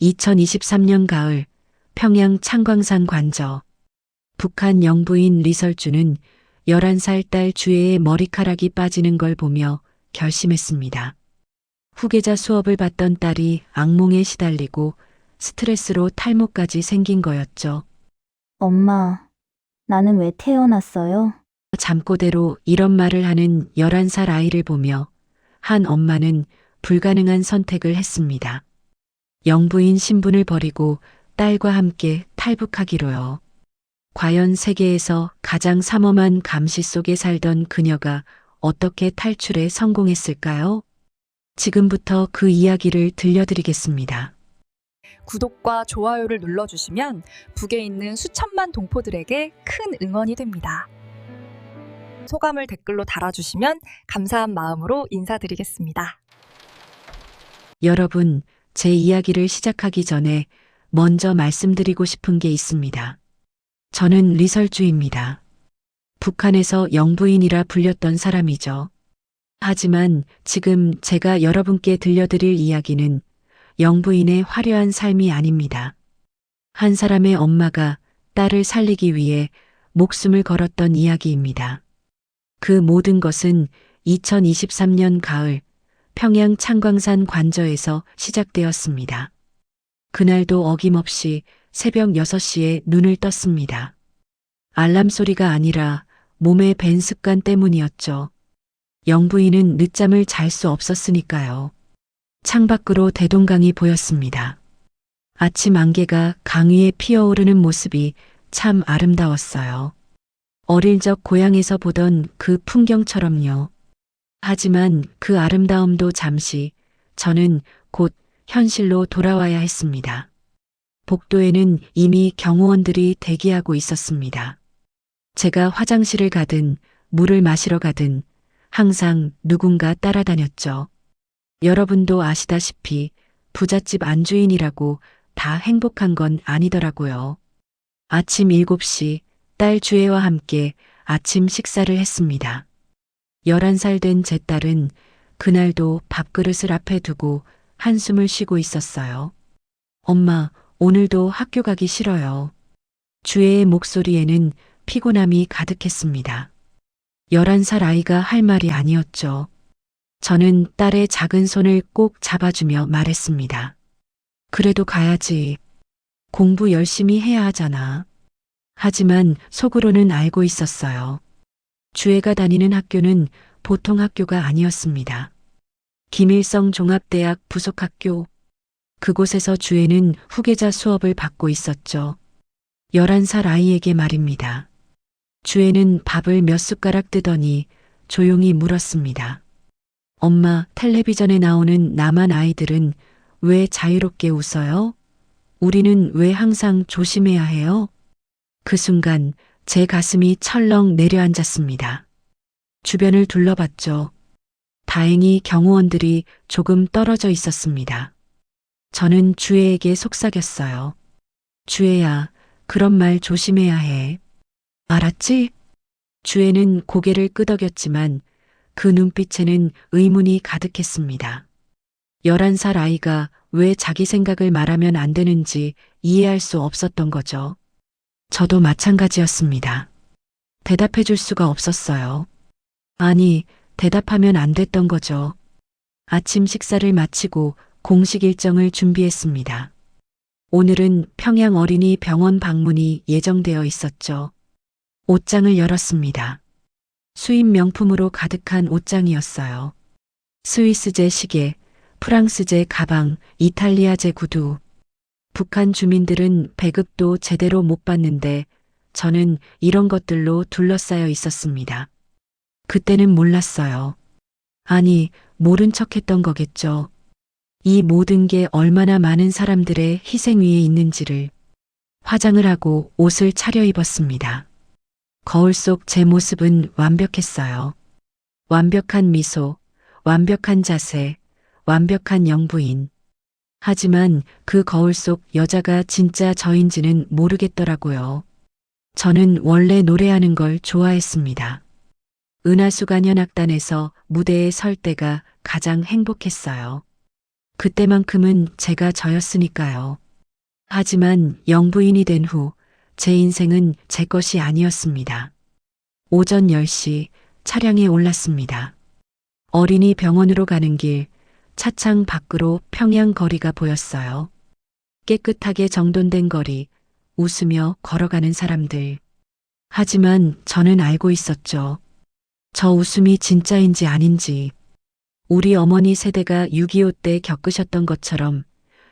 2023년 가을 평양 창광산 관저. 북한 영부인 리설주는 11살 딸 주애의 머리카락이 빠지는 걸 보며 결심했습니다. 후계자 수업을 받던 딸이 악몽에 시달리고 스트레스로 탈모까지 생긴 거였죠. 엄마, 나는 왜 태어났어요? 잠꼬대로 이런 말을 하는 11살 아이를 보며 한 엄마는 불가능한 선택을 했습니다. 영부인 신분을 버리고 딸과 함께 탈북하기로요. 과연 세계에서 가장 삼엄한 감시 속에 살던 그녀가 어떻게 탈출에 성공했을까요? 지금부터 그 이야기를 들려드리겠습니다. 구독과 좋아요를 눌러주시면 북에 있는 수천만 동포들에게 큰 응원이 됩니다. 소감을 댓글로 달아주시면 감사한 마음으로 인사드리겠습니다. 여러분, 제 이야기를 시작하기 전에 먼저 말씀드리고 싶은 게 있습니다. 저는 리설주입니다. 북한에서 영부인이라 불렸던 사람이죠. 하지만 지금 제가 여러분께 들려드릴 이야기는 영부인의 화려한 삶이 아닙니다. 한 사람의 엄마가 딸을 살리기 위해 목숨을 걸었던 이야기입니다. 그 모든 것은 2023년 가을 평양 창광산 관저에서 시작되었습니다. 그날도 어김없이 새벽 6시에 눈을 떴습니다. 알람 소리가 아니라 몸의 밴 습관 때문이었죠. 영부인은 늦잠을 잘 수 없었으니까요. 창밖으로 대동강이 보였습니다. 아침 안개가 강 위에 피어오르는 모습이 참 아름다웠어요. 어릴 적 고향에서 보던 그 풍경처럼요. 하지만 그 아름다움도 잠시, 저는 곧 현실로 돌아와야 했습니다. 복도에는 이미 경호원들이 대기하고 있었습니다. 제가 화장실을 가든 물을 마시러 가든 항상 누군가 따라다녔죠. 여러분도 아시다시피 부잣집 안주인이라고 다 행복한 건 아니더라고요. 아침 7시 딸 주애와 함께 아침 식사를 했습니다. 11살 된 제 딸은 그날도 밥그릇을 앞에 두고 한숨을 쉬고 있었어요. 엄마, 오늘도 학교 가기 싫어요. 주애의 목소리에는 피곤함이 가득했습니다. 11살 아이가 할 말이 아니었죠. 저는 딸의 작은 손을 꼭 잡아주며 말했습니다. 그래도 가야지. 공부 열심히 해야 하잖아. 하지만 속으로는 알고 있었어요. 주애가 다니는 학교는 보통 학교가 아니었습니다. 김일성 종합대학 부속학교. 그곳에서 주애는 후계자 수업을 받고 있었죠. 11살 아이에게 말입니다. 주애는 밥을 몇 숟가락 뜨더니 조용히 물었습니다. 엄마, 텔레비전에 나오는 남한 아이들은 왜 자유롭게 웃어요? 우리는 왜 항상 조심해야 해요? 그 순간 제 가슴이 철렁 내려앉았습니다. 주변을 둘러봤죠. 다행히 경호원들이 조금 떨어져 있었습니다. 저는 주애에게 속삭였어요. 주애야, 그런 말 조심해야 해. 알았지? 주애는 고개를 끄덕였지만 그 눈빛에는 의문이 가득했습니다. 11살 아이가 왜 자기 생각을 말하면 안 되는지 이해할 수 없었던 거죠. 저도 마찬가지였습니다. 대답해 줄 수가 없었어요. 아니, 대답하면 안 됐던 거죠. 아침 식사를 마치고 공식 일정을 준비했습니다. 오늘은 평양 어린이 병원 방문이 예정되어 있었죠. 옷장을 열었습니다. 수입 명품으로 가득한 옷장이었어요. 스위스제 시계, 프랑스제 가방, 이탈리아제 구두. 북한 주민들은 배급도 제대로 못 받는데 저는 이런 것들로 둘러싸여 있었습니다. 그때는 몰랐어요. 아니, 모른 척했던 거겠죠. 이 모든 게 얼마나 많은 사람들의 희생 위에 있는지를. 화장을 하고 옷을 차려입었습니다. 거울 속 제 모습은 완벽했어요. 완벽한 미소, 완벽한 자세, 완벽한 영부인. 하지만 그 거울 속 여자가 진짜 저인지는 모르겠더라고요. 저는 원래 노래하는 걸 좋아했습니다. 은하수간현악단에서 무대에 설 때가 가장 행복했어요. 그때만큼은 제가 저였으니까요. 하지만 영부인이 된 후 제 인생은 제 것이 아니었습니다. 오전 10시 차량에 올랐습니다. 어린이 병원으로 가는 길, 차창 밖으로 평양 거리가 보였어요. 깨끗하게 정돈된 거리, 웃으며 걸어가는 사람들. 하지만 저는 알고 있었죠. 저 웃음이 진짜인지 아닌지. 우리 어머니 세대가 6.25 때 겪으셨던 것처럼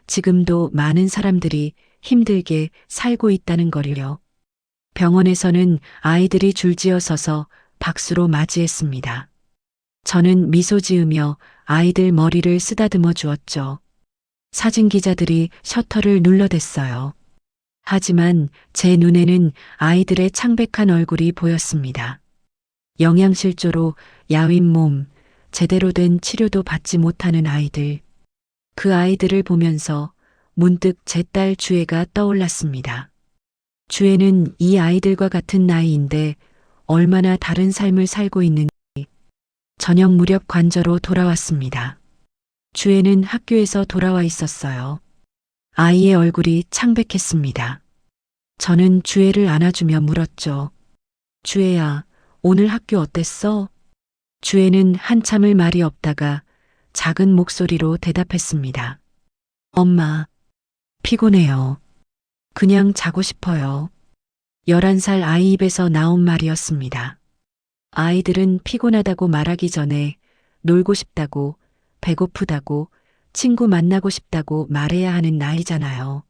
지금도 많은 사람들이 힘들게 살고 있다는 거리요. 병원에서는 아이들이 줄지어 서서 박수로 맞이했습니다. 저는 미소 지으며 아이들 머리를 쓰다듬어 주었죠. 사진 기자들이 셔터를 눌러댔어요. 하지만 제 눈에는 아이들의 창백한 얼굴이 보였습니다. 영양실조로 야윈 몸, 제대로 된 치료도 받지 못하는 아이들. 그 아이들을 보면서 문득 제 딸 주애가 떠올랐습니다. 주애는 이 아이들과 같은 나이인데 얼마나 다른 삶을 살고 있는지. 저녁 무렵 관저로 돌아왔습니다. 주애는 학교에서 돌아와 있었어요. 아이의 얼굴이 창백했습니다. 저는 주애를 안아주며 물었죠. 주애야, 오늘 학교 어땠어? 주애는 한참을 말이 없다가 작은 목소리로 대답했습니다. 엄마, 피곤해요. 그냥 자고 싶어요. 11살 아이 입에서 나온 말이었습니다. 아이들은 피곤하다고 말하기 전에 놀고 싶다고, 배고프다고, 친구 만나고 싶다고 말해야 하는 나이잖아요.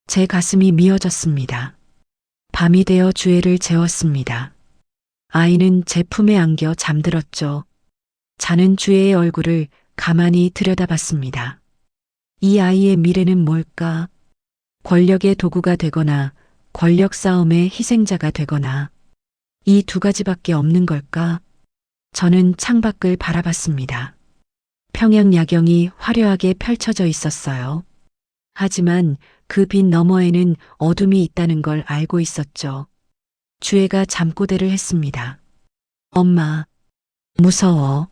제 가슴이 미어졌습니다. 밤이 되어 주애를 재웠습니다. 아이는 제 품에 안겨 잠들었죠. 자는 주애의 얼굴을 가만히 들여다봤습니다. 이 아이의 미래는 뭘까? 권력의 도구가 되거나 권력 싸움의 희생자가 되거나 이 두 가지밖에 없는 걸까? 저는 창밖을 바라봤습니다. 평양 야경이 화려하게 펼쳐져 있었어요. 하지만 그 빛 너머에는 어둠이 있다는 걸 알고 있었죠. 주애가 잠꼬대를 했습니다. 엄마, 무서워.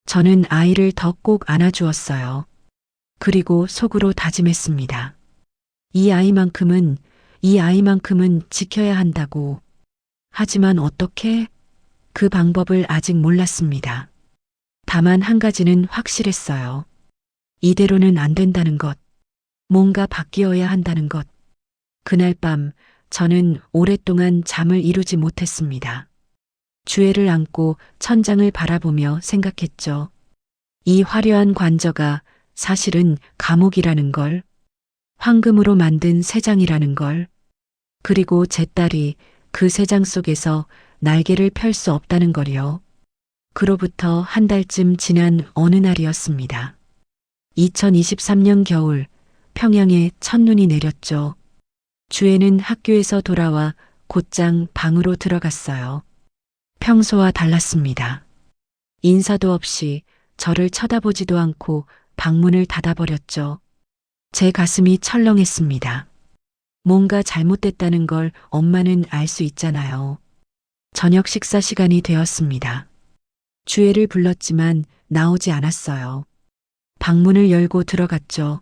저는 아이를 더 꼭 안아주었어요. 그리고 속으로 다짐했습니다. 이 아이만큼은 지켜야 한다고. 하지만 어떻게? 그 방법을 아직 몰랐습니다. 다만 한 가지는 확실했어요. 이대로는 안 된다는 것. 뭔가 바뀌어야 한다는 것. 그날 밤 저는 오랫동안 잠을 이루지 못했습니다. 주애를 안고 천장을 바라보며 생각했죠. 이 화려한 관저가 사실은 감옥이라는 걸, 황금으로 만든 새장이라는 걸, 그리고 제 딸이 그 새장 속에서 날개를 펼 수 없다는 걸요. 그로부터 한 달쯤 지난 어느 날이었습니다. 2023년 겨울, 평양에 첫눈이 내렸죠. 주애는 학교에서 돌아와 곧장 방으로 들어갔어요. 평소와 달랐습니다. 인사도 없이 저를 쳐다보지도 않고 방문을 닫아버렸죠. 제 가슴이 철렁했습니다. 뭔가 잘못됐다는 걸 엄마는 알 수 있잖아요. 저녁 식사 시간이 되었습니다. 주애를 불렀지만 나오지 않았어요. 방문을 열고 들어갔죠.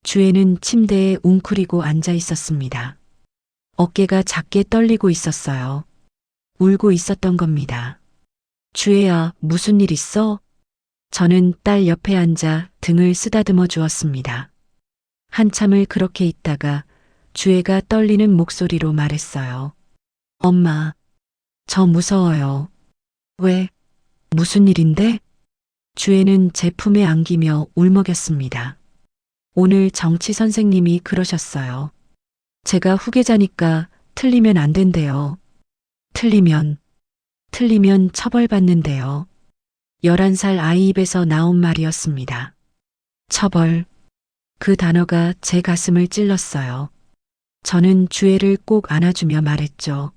주애는 침대에 웅크리고 앉아 있었습니다. 어깨가 작게 떨리고 있었어요. 울고 있었던 겁니다. 주애야, 무슨 일 있어? 저는 딸 옆에 앉아 등을 쓰다듬어 주었습니다. 한참을 그렇게 있다가 주애가 떨리는 목소리로 말했어요. 엄마, 저 무서워요. 왜? 무슨 일인데? 주애는 제 품에 안기며 울먹였습니다. 오늘 정치 선생님이 그러셨어요. 제가 후계자니까 틀리면 안 된대요. 틀리면 처벌받는데요. 11살 아이 입에서 나온 말이었습니다. 처벌. 그 단어가 제 가슴을 찔렀어요. 저는 주애를 꼭 안아주며 말했죠.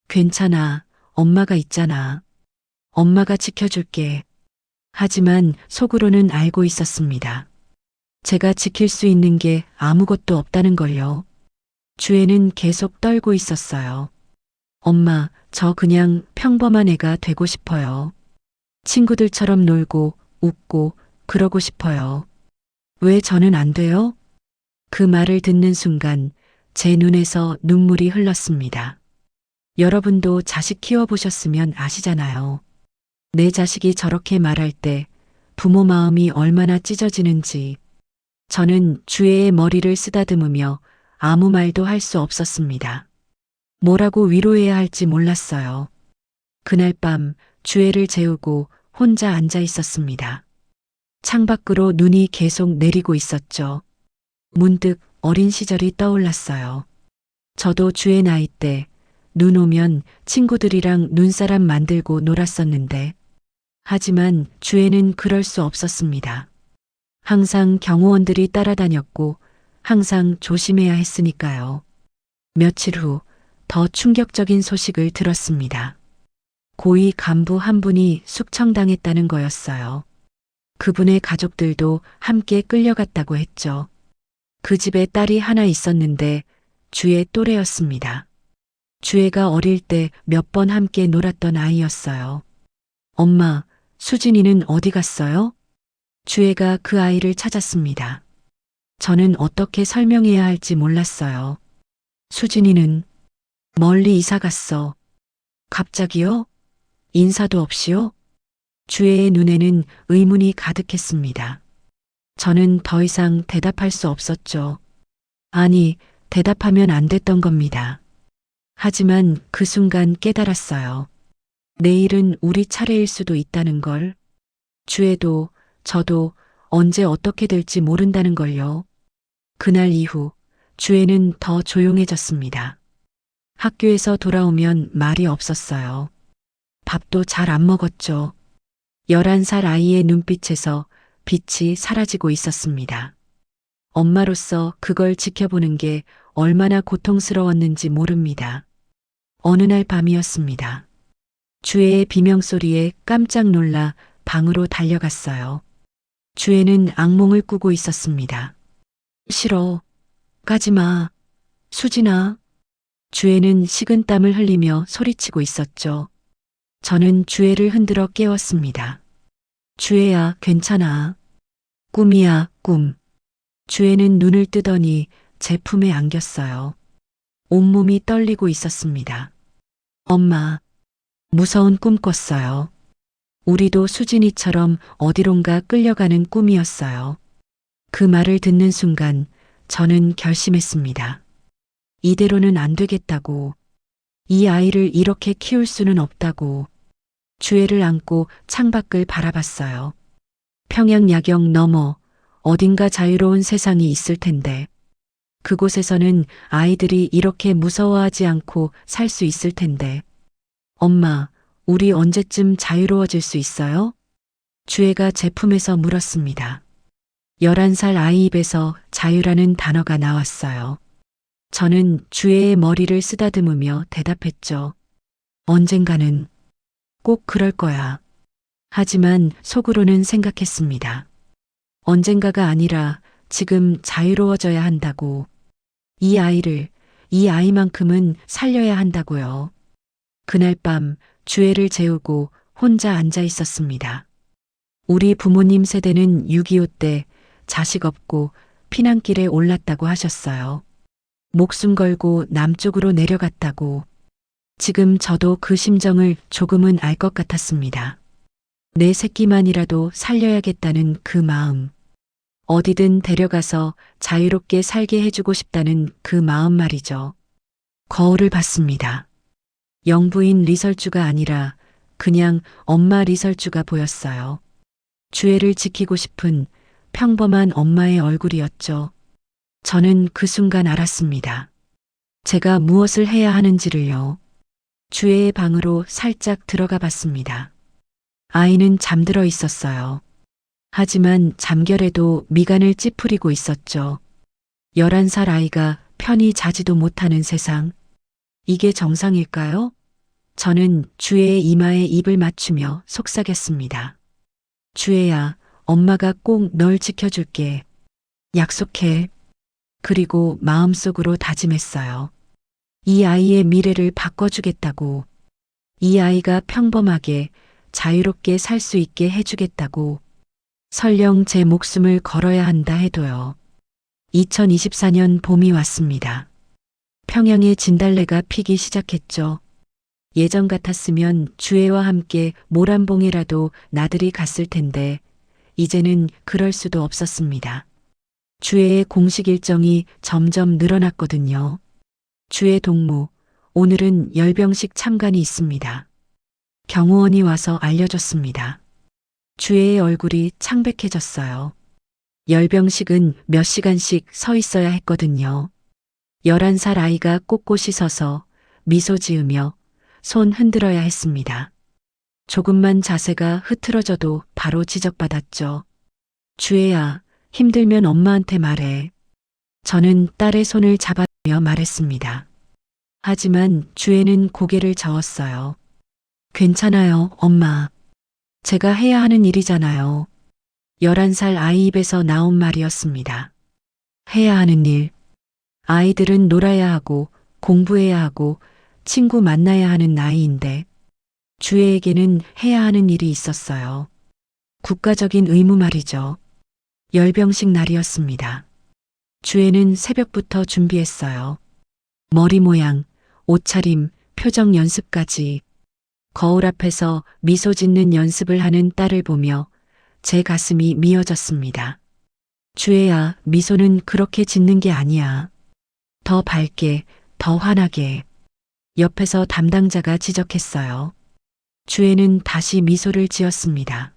괜찮아. 엄마가 있잖아. 엄마가 지켜줄게. 하지만 속으로는 알고 있었습니다. 제가 지킬 수 있는 게 아무것도 없다는 걸요. 주애는 계속 떨고 있었어요. 엄마, 저 그냥 평범한 애가 되고 싶어요. 친구들처럼 놀고 웃고 그러고 싶어요. 왜 저는 안 돼요? 그 말을 듣는 순간 제 눈에서 눈물이 흘렀습니다. 여러분도 자식 키워보셨으면 아시잖아요. 내 자식이 저렇게 말할 때 부모 마음이 얼마나 찢어지는지. 저는 주애의 머리를 쓰다듬으며 아무 말도 할 수 없었습니다. 뭐라고 위로해야 할지 몰랐어요. 그날 밤 주애를 재우고 혼자 앉아 있었습니다. 창밖으로 눈이 계속 내리고 있었죠. 문득 어린 시절이 떠올랐어요. 저도 주애 나이 때 눈 오면 친구들이랑 눈사람 만들고 놀았었는데, 하지만 주애는 그럴 수 없었습니다. 항상 경호원들이 따라다녔고 항상 조심해야 했으니까요. 며칠 후 더 충격적인 소식을 들었습니다. 고위 간부 한 분이 숙청당했다는 거였어요. 그분의 가족들도 함께 끌려갔다고 했죠. 그 집에 딸이 하나 있었는데 주애 또래였습니다. 주애가 어릴 때 몇 번 함께 놀았던 아이였어요. 엄마, 수진이는 어디 갔어요? 주애가 그 아이를 찾았습니다. 저는 어떻게 설명해야 할지 몰랐어요. 수진이는 멀리 이사 갔어. 갑자기요? 인사도 없이요? 주애의 눈에는 의문이 가득했습니다. 저는 더 이상 대답할 수 없었죠. 아니, 대답하면 안 됐던 겁니다. 하지만 그 순간 깨달았어요. 내일은 우리 차례일 수도 있다는 걸. 주애도 저도 언제 어떻게 될지 모른다는 걸요. 그날 이후 주애는 더 조용해졌습니다. 학교에서 돌아오면 말이 없었어요. 밥도 잘 안 먹었죠. 11살 아이의 눈빛에서 빛이 사라지고 있었습니다. 엄마로서 그걸 지켜보는 게 얼마나 고통스러웠는지 모릅니다. 어느 날 밤이었습니다. 주애의 비명소리에 깜짝 놀라 방으로 달려갔어요. 주애는 악몽을 꾸고 있었습니다. 싫어. 가지 마. 수진아. 주애는 식은땀을 흘리며 소리치고 있었죠. 저는 주애를 흔들어 깨웠습니다. 주애야, 괜찮아. 꿈이야, 꿈. 주애는 눈을 뜨더니 제 품에 안겼어요. 온몸이 떨리고 있었습니다. 엄마, 무서운 꿈 꿨어요. 우리도 수진이처럼 어디론가 끌려가는 꿈이었어요. 그 말을 듣는 순간 저는 결심했습니다. 이대로는 안 되겠다고. 이 아이를 이렇게 키울 수는 없다고. 주애를 안고 창밖을 바라봤어요. 평양 야경 너머 어딘가 자유로운 세상이 있을 텐데, 그곳에서는 아이들이 이렇게 무서워하지 않고 살 수 있을 텐데. 엄마, 우리 언제쯤 자유로워질 수 있어요? 주애가 제 품에서 물었습니다. 11살 아이 입에서 자유라는 단어가 나왔어요. 저는 주애의 머리를 쓰다듬으며 대답했죠. 언젠가는 꼭 그럴 거야. 하지만 속으로는 생각했습니다. 언젠가가 아니라 지금 자유로워져야 한다고. 이 아이를, 이 아이만큼은 살려야 한다고요. 그날 밤 주애를 재우고 혼자 앉아 있었습니다. 우리 부모님 세대는 6.25 때 자식 없고 피난길에 올랐다고 하셨어요. 목숨 걸고 남쪽으로 내려갔다고. 지금 저도 그 심정을 조금은 알 것 같았습니다. 내 새끼만이라도 살려야겠다는 그 마음. 어디든 데려가서 자유롭게 살게 해주고 싶다는 그 마음 말이죠. 거울을 봤습니다. 영부인 리설주가 아니라 그냥 엄마 리설주가 보였어요. 주애를 지키고 싶은 평범한 엄마의 얼굴이었죠. 저는 그 순간 알았습니다. 제가 무엇을 해야 하는지를요. 주애의 방으로 살짝 들어가 봤습니다. 아이는 잠들어 있었어요. 하지만 잠결에도 미간을 찌푸리고 있었죠. 11살 아이가 편히 자지도 못하는 세상. 이게 정상일까요? 저는 주애의 이마에 입을 맞추며 속삭였습니다. 주애야, 엄마가 꼭 널 지켜줄게. 약속해. 그리고 마음속으로 다짐했어요. 이 아이의 미래를 바꿔주겠다고. 이 아이가 평범하게 자유롭게 살 수 있게 해주겠다고. 설령 제 목숨을 걸어야 한다 해도요. 2024년 봄이 왔습니다. 평양에 진달래가 피기 시작했죠. 예전 같았으면 주애와 함께 모란봉이라도 나들이 갔을 텐데 이제는 그럴 수도 없었습니다. 주애의 공식 일정이 점점 늘어났거든요. 주애 동무, 오늘은 열병식 참관이 있습니다. 경호원이 와서 알려줬습니다. 주애의 얼굴이 창백해졌어요. 열병식은 몇 시간씩 서 있어야 했거든요. 11살 아이가 꼿꼿이 서서 미소 지으며 손 흔들어야 했습니다. 조금만 자세가 흐트러져도 바로 지적받았죠. 주애야, 힘들면 엄마한테 말해. 저는 딸의 손을 잡아며 말했습니다. 하지만 주애는 고개를 저었어요. 괜찮아요, 엄마. 제가 해야 하는 일이잖아요. 11살 아이 입에서 나온 말이었습니다. 해야 하는 일. 아이들은 놀아야 하고 공부해야 하고 친구 만나야 하는 나이인데 주애에게는 해야 하는 일이 있었어요. 국가적인 의무 말이죠. 열병식 날이었습니다. 주애는 새벽부터 준비했어요. 머리 모양, 옷차림, 표정 연습까지. 거울 앞에서 미소 짓는 연습을 하는 딸을 보며 제 가슴이 미어졌습니다. 주애야, 미소는 그렇게 짓는 게 아니야. 더 밝게, 더 환하게. 옆에서 담당자가 지적했어요. 주애는 다시 미소를 지었습니다.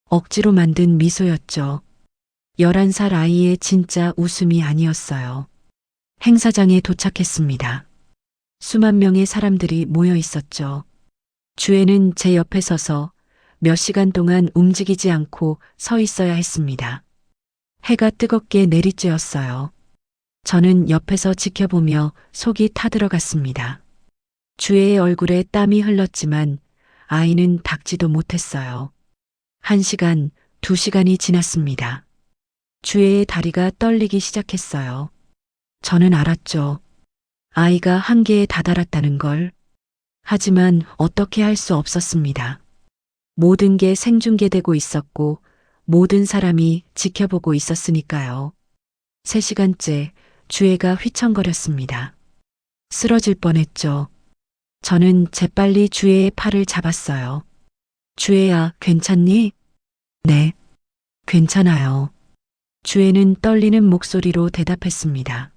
억지로 만든 미소였죠. 11살 아이의 진짜 웃음이 아니었어요. 행사장에 도착했습니다. 수만 명의 사람들이 모여 있었죠. 주애는 제 옆에 서서 몇 시간 동안 움직이지 않고 서 있어야 했습니다. 해가 뜨겁게 내리쬐었어요. 저는 옆에서 지켜보며 속이 타들어갔습니다. 주애의 얼굴에 땀이 흘렀지만 아이는 닦지도 못했어요. 1시간, 2시간이 지났습니다. 주애의 다리가 떨리기 시작했어요. 저는 알았죠. 아이가 한계에 다다랐다는 걸. 하지만 어떻게 할 수 없었습니다. 모든 게 생중계되고 있었고 모든 사람이 지켜보고 있었으니까요. 3시간째 주애가 휘청거렸습니다. 쓰러질 뻔했죠. 저는 재빨리 주애의 팔을 잡았어요. 주애야, 괜찮니? 네, 괜찮아요. 주애는 떨리는 목소리로 대답했습니다.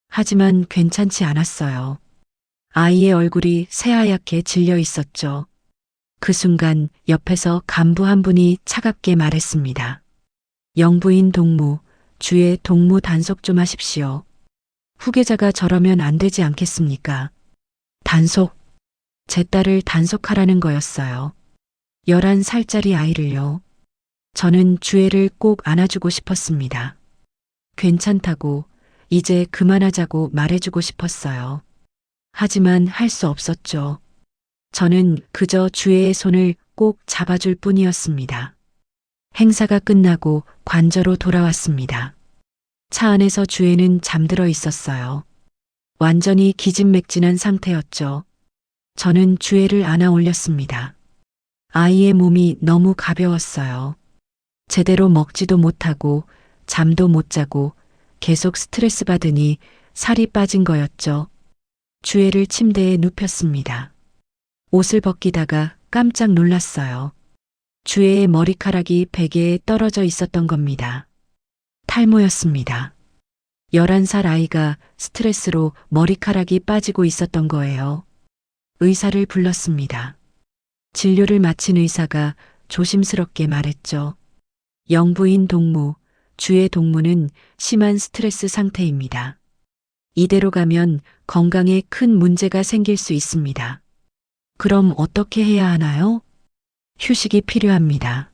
하지만 괜찮지 않았어요. 아이의 얼굴이 새하얗게 질려 있었죠. 그 순간 옆에서 간부 한 분이 차갑게 말했습니다. 영부인 동무, 주애 동무 단속 좀 하십시오. 후계자가 저러면 안 되지 않겠습니까? 단속. 제 딸을 단속하라는 거였어요. 11살짜리 아이를요. 저는 주애를 꼭 안아주고 싶었습니다. 괜찮다고, 이제 그만하자고 말해주고 싶었어요. 하지만 할 수 없었죠. 저는 그저 주애의 손을 꼭 잡아줄 뿐이었습니다. 행사가 끝나고 관저로 돌아왔습니다. 차 안에서 주애는 잠들어 있었어요. 완전히 기진맥진한 상태였죠. 저는 주애를 안아 올렸습니다. 아이의 몸이 너무 가벼웠어요. 제대로 먹지도 못하고 잠도 못 자고 계속 스트레스 받으니 살이 빠진 거였죠. 주애를 침대에 눕혔습니다. 옷을 벗기다가 깜짝 놀랐어요. 주애의 머리카락이 베개에 떨어져 있었던 겁니다. 탈모였습니다. 11살 아이가 스트레스로 머리카락이 빠지고 있었던 거예요. 의사를 불렀습니다. 진료를 마친 의사가 조심스럽게 말했죠. 영부인 동무, 주애 동무는 심한 스트레스 상태입니다. 이대로 가면 건강에 큰 문제가 생길 수 있습니다. 그럼 어떻게 해야 하나요? 휴식이 필요합니다.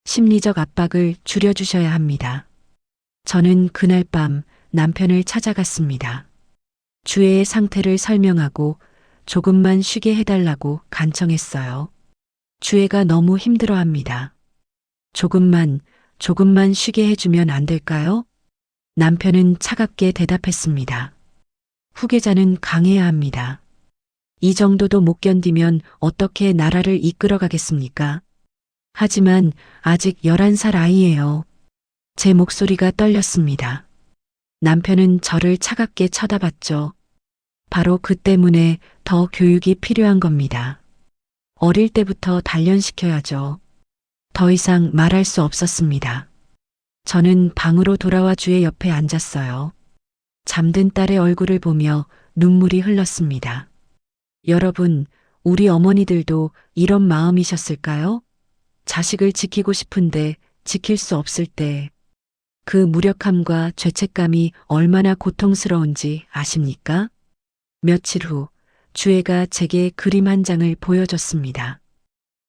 심리적 압박을 줄여주셔야 합니다. 저는 그날 밤 남편을 찾아갔습니다. 주애의 상태를 설명하고 조금만 쉬게 해달라고 간청했어요. 주애가 너무 힘들어합니다. 조금만 쉬게 해주면 안 될까요? 남편은 차갑게 대답했습니다. 후계자는 강해야 합니다. 이 정도도 못 견디면 어떻게 나라를 이끌어 가겠습니까? 하지만 아직 11살 아이예요. 제 목소리가 떨렸습니다. 남편은 저를 차갑게 쳐다봤죠. 바로 그 때문에 더 교육이 필요한 겁니다. 어릴 때부터 단련시켜야죠. 더 이상 말할 수 없었습니다. 저는 방으로 돌아와 주의 옆에 앉았어요. 잠든 딸의 얼굴을 보며 눈물이 흘렀습니다. 여러분, 우리 어머니들도 이런 마음이셨을까요? 자식을 지키고 싶은데 지킬 수 없을 때 그 무력함과 죄책감이 얼마나 고통스러운지 아십니까? 며칠 후 주애가 제게 그림 한 장을 보여줬습니다.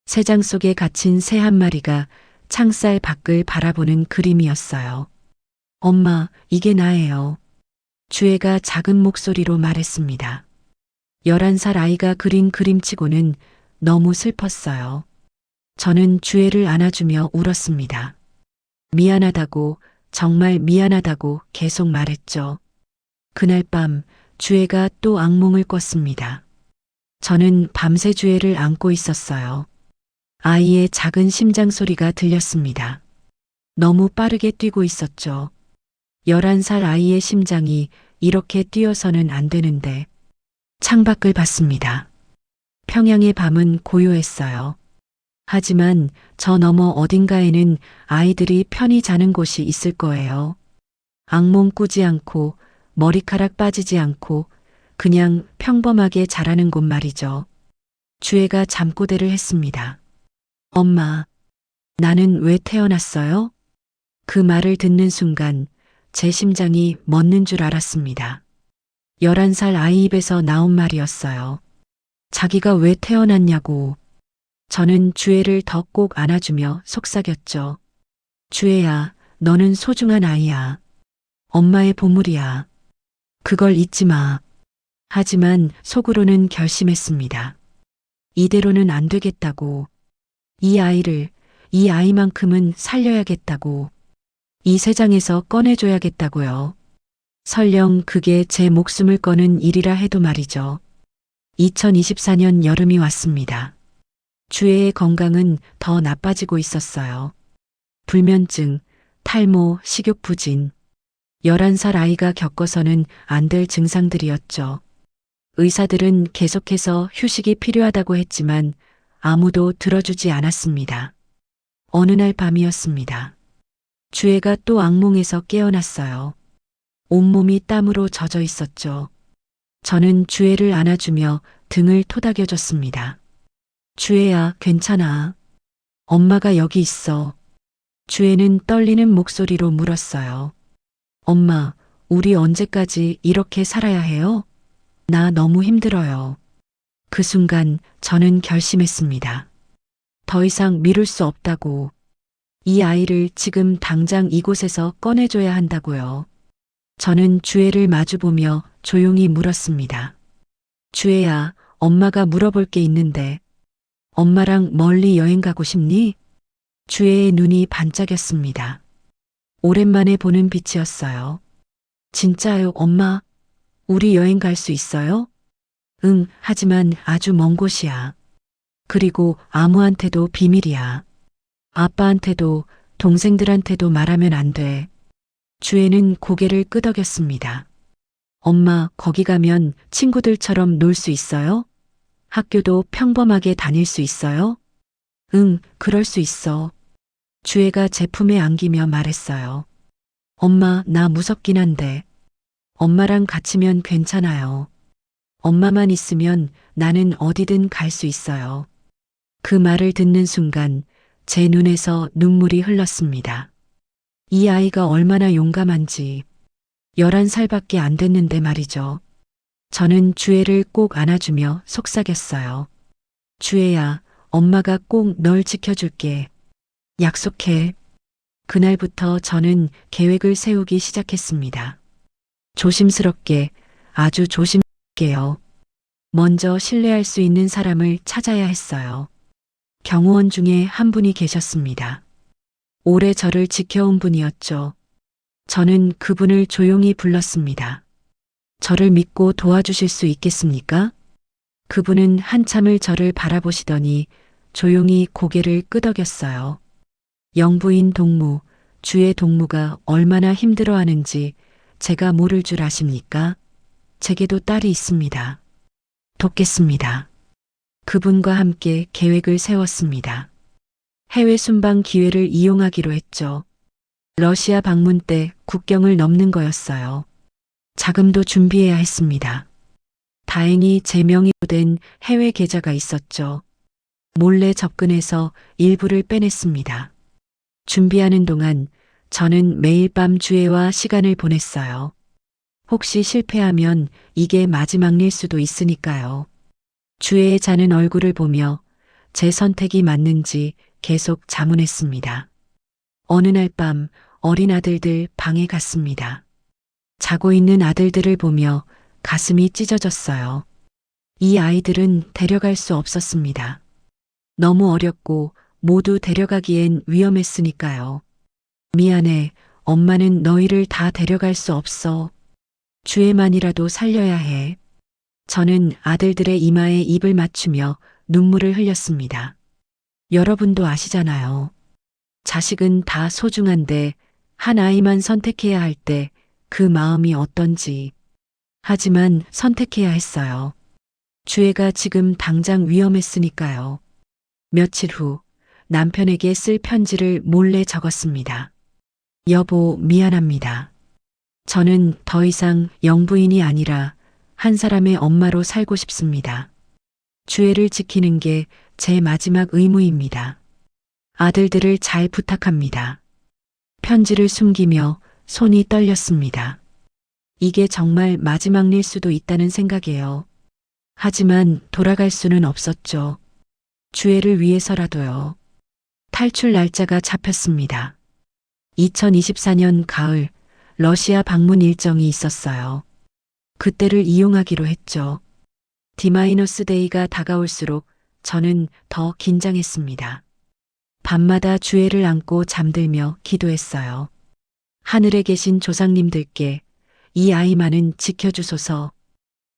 새 장 속에 갇힌 새 한 마리가 창살 밖을 바라보는 그림이었어요. 엄마, 이게 나예요. 주애가 작은 목소리로 말했습니다. 11살 아이가 그린 그림치고는 너무 슬펐어요. 저는 주애를 안아주며 울었습니다. 미안하다고, 정말 미안하다고 계속 말했죠. 그날 밤 주애가 또 악몽을 꿨습니다. 저는 밤새 주애를 안고 있었어요. 아이의 작은 심장 소리가 들렸습니다. 너무 빠르게 뛰고 있었죠. 11살 아이의 심장이 이렇게 뛰어서는 안 되는데 창밖을 봤습니다. 평양의 밤은 고요했어요. 하지만 저 너머 어딘가에는 아이들이 편히 자는 곳이 있을 거예요. 악몽 꾸지 않고 머리카락 빠지지 않고 그냥 평범하게 자라는 곳 말이죠. 주애가 잠꼬대를 했습니다. 엄마, 나는 왜 태어났어요? 그 말을 듣는 순간 제 심장이 멎는 줄 알았습니다. 11살 아이 입에서 나온 말이었어요. 자기가 왜 태어났냐고. 저는 주애를 더 꼭 안아주며 속삭였죠. 주애야, 너는 소중한 아이야. 엄마의 보물이야. 그걸 잊지 마. 하지만 속으로는 결심했습니다. 이대로는 안 되겠다고. 이 아이만큼은 살려야겠다고. 이 세상에서 꺼내줘야겠다고요. 설령 그게 제 목숨을 거는 일이라 해도 말이죠. 2024년 여름이 왔습니다. 주애의 건강은 더 나빠지고 있었어요. 불면증, 탈모, 식욕 부진. 11살 아이가 겪어서는 안 될 증상들이었죠. 의사들은 계속해서 휴식이 필요하다고 했지만 아무도 들어주지 않았습니다. 어느 날 밤이었습니다. 주애가 또 악몽에서 깨어났어요. 온몸이 땀으로 젖어 있었죠. 저는 주애를 안아주며 등을 토닥여줬습니다. 주애야, 괜찮아. 엄마가 여기 있어. 주애는 떨리는 목소리로 물었어요. 엄마, 우리 언제까지 이렇게 살아야 해요? 나 너무 힘들어요. 그 순간 저는 결심했습니다. 더 이상 미룰 수 없다고. 이 아이를 지금 당장 이곳에서 꺼내줘야 한다고요. 저는 주애를 마주보며 조용히 물었습니다. 주애야, 엄마가 물어볼 게 있는데 엄마랑 멀리 여행 가고 싶니? 주애의 눈이 반짝였습니다. 오랜만에 보는 빛이었어요. 진짜요, 엄마? 우리 여행 갈 수 있어요? 응, 하지만 아주 먼 곳이야. 그리고 아무한테도 비밀이야. 아빠한테도 동생들한테도 말하면 안 돼. 주애는 고개를 끄덕였습니다. 엄마, 거기 가면 친구들처럼 놀 수 있어요? 학교도 평범하게 다닐 수 있어요? 응, 그럴 수 있어. 주애가 제 품에 안기며 말했어요. 엄마, 나 무섭긴 한데. 엄마랑 같이면 괜찮아요. 엄마만 있으면 나는 어디든 갈 수 있어요. 그 말을 듣는 순간 제 눈에서 눈물이 흘렀습니다. 이 아이가 얼마나 용감한지. 11살밖에 안 됐는데 말이죠. 저는 주애를 꼭 안아주며 속삭였어요. 주애야, 엄마가 꼭 널 지켜줄게. 약속해. 그날부터 저는 계획을 세우기 시작했습니다. 조심스럽게, 아주 조심스럽게요. 먼저 신뢰할 수 있는 사람을 찾아야 했어요. 경호원 중에 한 분이 계셨습니다. 오래 저를 지켜온 분이었죠. 저는 그분을 조용히 불렀습니다. 저를 믿고 도와주실 수 있겠습니까? 그분은 한참을 저를 바라보시더니 조용히 고개를 끄덕였어요. 영부인 동무, 주의 동무가 얼마나 힘들어하는지 제가 모를 줄 아십니까? 제게도 딸이 있습니다. 돕겠습니다. 그분과 함께 계획을 세웠습니다. 해외 순방 기회를 이용하기로 했죠. 러시아 방문 때 국경을 넘는 거였어요. 자금도 준비해야 했습니다. 다행히 제 명의로 된 해외 계좌가 있었죠. 몰래 접근해서 일부를 빼냈습니다. 준비하는 동안 저는 매일 밤 주애와 시간을 보냈어요. 혹시 실패하면 이게 마지막 일 수도 있으니까요. 주애의 자는 얼굴을 보며 제 선택이 맞는지 계속 자문했습니다. 어느 날 밤 어린 아들들 방에 갔습니다. 자고 있는 아들들을 보며 가슴이 찢어졌어요. 이 아이들은 데려갈 수 없었습니다. 너무 어렸고 모두 데려가기엔 위험했으니까요. 미안해, 엄마는 너희를 다 데려갈 수 없어. 주애만이라도 살려야 해. 저는 아들들의 이마에 입을 맞추며 눈물을 흘렸습니다. 여러분도 아시잖아요. 자식은 다 소중한데 한 아이만 선택해야 할 때 그 마음이 어떤지. 하지만 선택해야 했어요. 주애가 지금 당장 위험했으니까요. 며칠 후 남편에게 쓸 편지를 몰래 적었습니다. 여보, 미안합니다. 저는 더 이상 영부인이 아니라 한 사람의 엄마로 살고 싶습니다. 주애를 지키는 게 제 마지막 의무입니다. 아들들을 잘 부탁합니다. 편지를 숨기며 손이 떨렸습니다. 이게 정말 마지막 일 수도 있다는 생각이에요. 하지만 돌아갈 수는 없었죠. 주애를 위해서라도요. 탈출 날짜가 잡혔습니다. 2024년 가을 러시아 방문 일정이 있었어요. 그때를 이용하기로 했죠. D-데이가 다가올수록 저는 더 긴장했습니다. 밤마다 주애를 안고 잠들며 기도했어요. 하늘에 계신 조상님들께 이 아이만은 지켜주소서.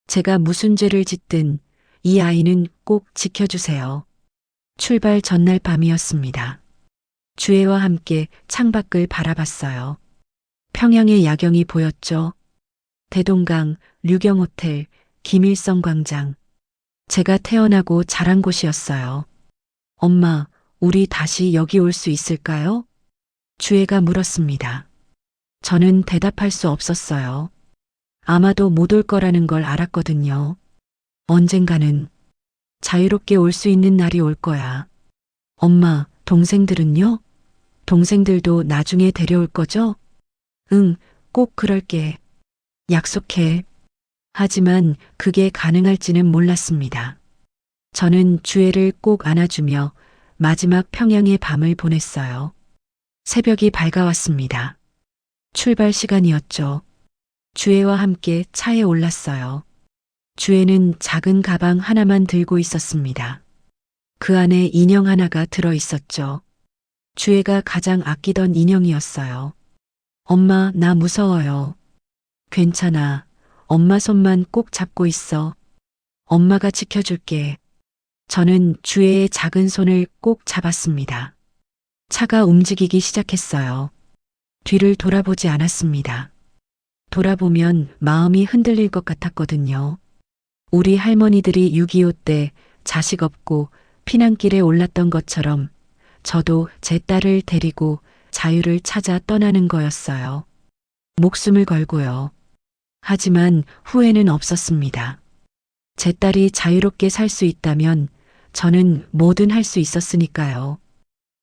제가 무슨 죄를 짓든 이 아이는 꼭 지켜주세요. 출발 전날 밤이었습니다. 주애와 함께 창밖을 바라봤어요. 평양의 야경이 보였죠. 대동강, 류경호텔, 김일성 광장. 제가 태어나고 자란 곳이었어요. 엄마, 우리 다시 여기 올 수 있을까요? 주애가 물었습니다. 저는 대답할 수 없었어요. 아마도 못 올 거라는 걸 알았거든요. 언젠가는 자유롭게 올 수 있는 날이 올 거야. 엄마, 동생들은요? 동생들도 나중에 데려올 거죠? 응, 꼭 그럴게. 약속해. 하지만 그게 가능할지는 몰랐습니다. 저는 주애를 꼭 안아주며 마지막 평양의 밤을 보냈어요. 새벽이 밝아왔습니다. 출발 시간이었죠. 주애와 함께 차에 올랐어요. 주애는 작은 가방 하나만 들고 있었습니다. 그 안에 인형 하나가 들어 있었죠. 주애가 가장 아끼던 인형이었어요. 엄마, 나 무서워요. 괜찮아. 엄마 손만 꼭 잡고 있어. 엄마가 지켜줄게. 저는 주애의 작은 손을 꼭 잡았습니다. 차가 움직이기 시작했어요. 뒤를 돌아보지 않았습니다. 돌아보면 마음이 흔들릴 것 같았거든요. 우리 할머니들이 6.25 때 자식 없고 피난길에 올랐던 것처럼 저도 제 딸을 데리고 자유를 찾아 떠나는 거였어요. 목숨을 걸고요. 하지만 후회는 없었습니다. 제 딸이 자유롭게 살 수 있다면 저는 뭐든 할 수 있었으니까요.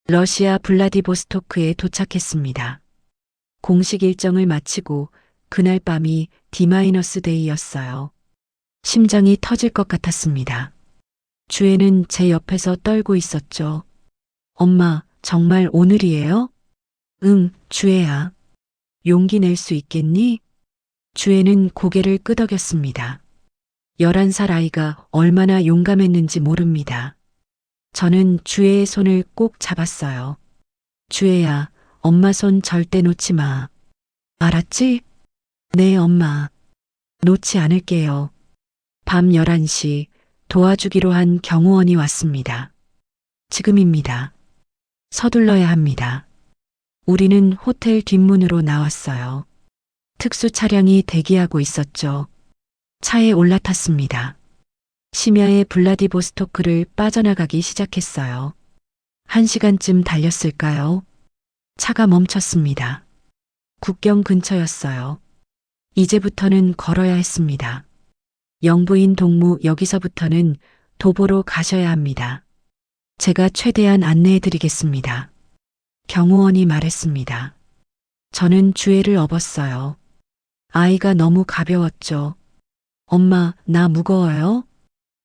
러시아 블라디보스토크에 도착했습니다. 공식 일정을 마치고 그날 밤이 D-데이였어요. 심장이 터질 것 같았습니다. 주애는 제 옆에서 떨고 있었죠. 엄마, 정말 오늘이에요? 응, 주애야. 용기 낼 수 있겠니? 주애는 고개를 끄덕였습니다. 11살 아이가 얼마나 용감했는지 모릅니다. 저는 주애의 손을 꼭 잡았어요. 주애야, 엄마 손 절대 놓지 마. 알았지? 네, 엄마. 놓지 않을게요. 밤 11시 도와주기로 한 경호원이 왔습니다. 지금입니다. 서둘러야 합니다. 우리는 호텔 뒷문으로 나왔어요. 특수 차량이 대기하고 있었죠. 차에 올라탔습니다. 심야의 블라디보스토크를 빠져나가기 시작했어요. 1시간쯤 달렸을까요? 차가 멈췄습니다. 국경 근처였어요. 이제부터는 걸어야 했습니다. 영부인 동무 여기서부터는 도보로 가셔야 합니다. 제가 최대한 안내해 드리겠습니다. 경호원이 말했습니다. 저는 주애를 업었어요. 아이가 너무 가벼웠죠. 엄마, 나 무거워요?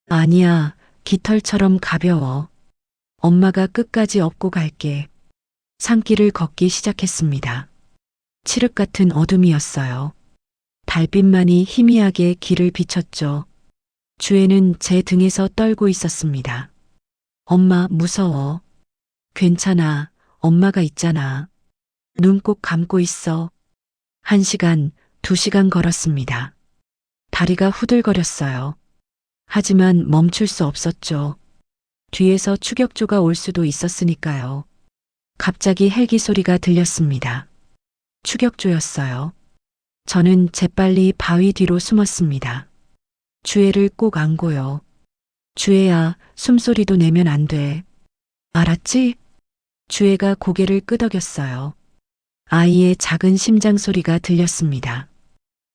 아니야, 깃털처럼 가벼워. 엄마가 끝까지 업고 갈게. 산길을 걷기 시작했습니다. 칠흑 같은 어둠이었어요. 달빛만이 희미하게 길을 비췄죠. 주애는 제 등에서 떨고 있었습니다. 엄마, 무서워. 괜찮아. 엄마가 있잖아. 눈 꼭 감고 있어. 1시간, 2시간 걸었습니다. 다리가 후들거렸어요. 하지만 멈출 수 없었죠. 뒤에서 추격조가 올 수도 있었으니까요. 갑자기 헬기 소리가 들렸습니다. 추격조였어요. 저는 재빨리 바위 뒤로 숨었습니다. 주애를 꼭 안고요. 주애야, 숨소리도 내면 안 돼. 알았지? 주애가 고개를 끄덕였어요. 아이의 작은 심장 소리가 들렸습니다.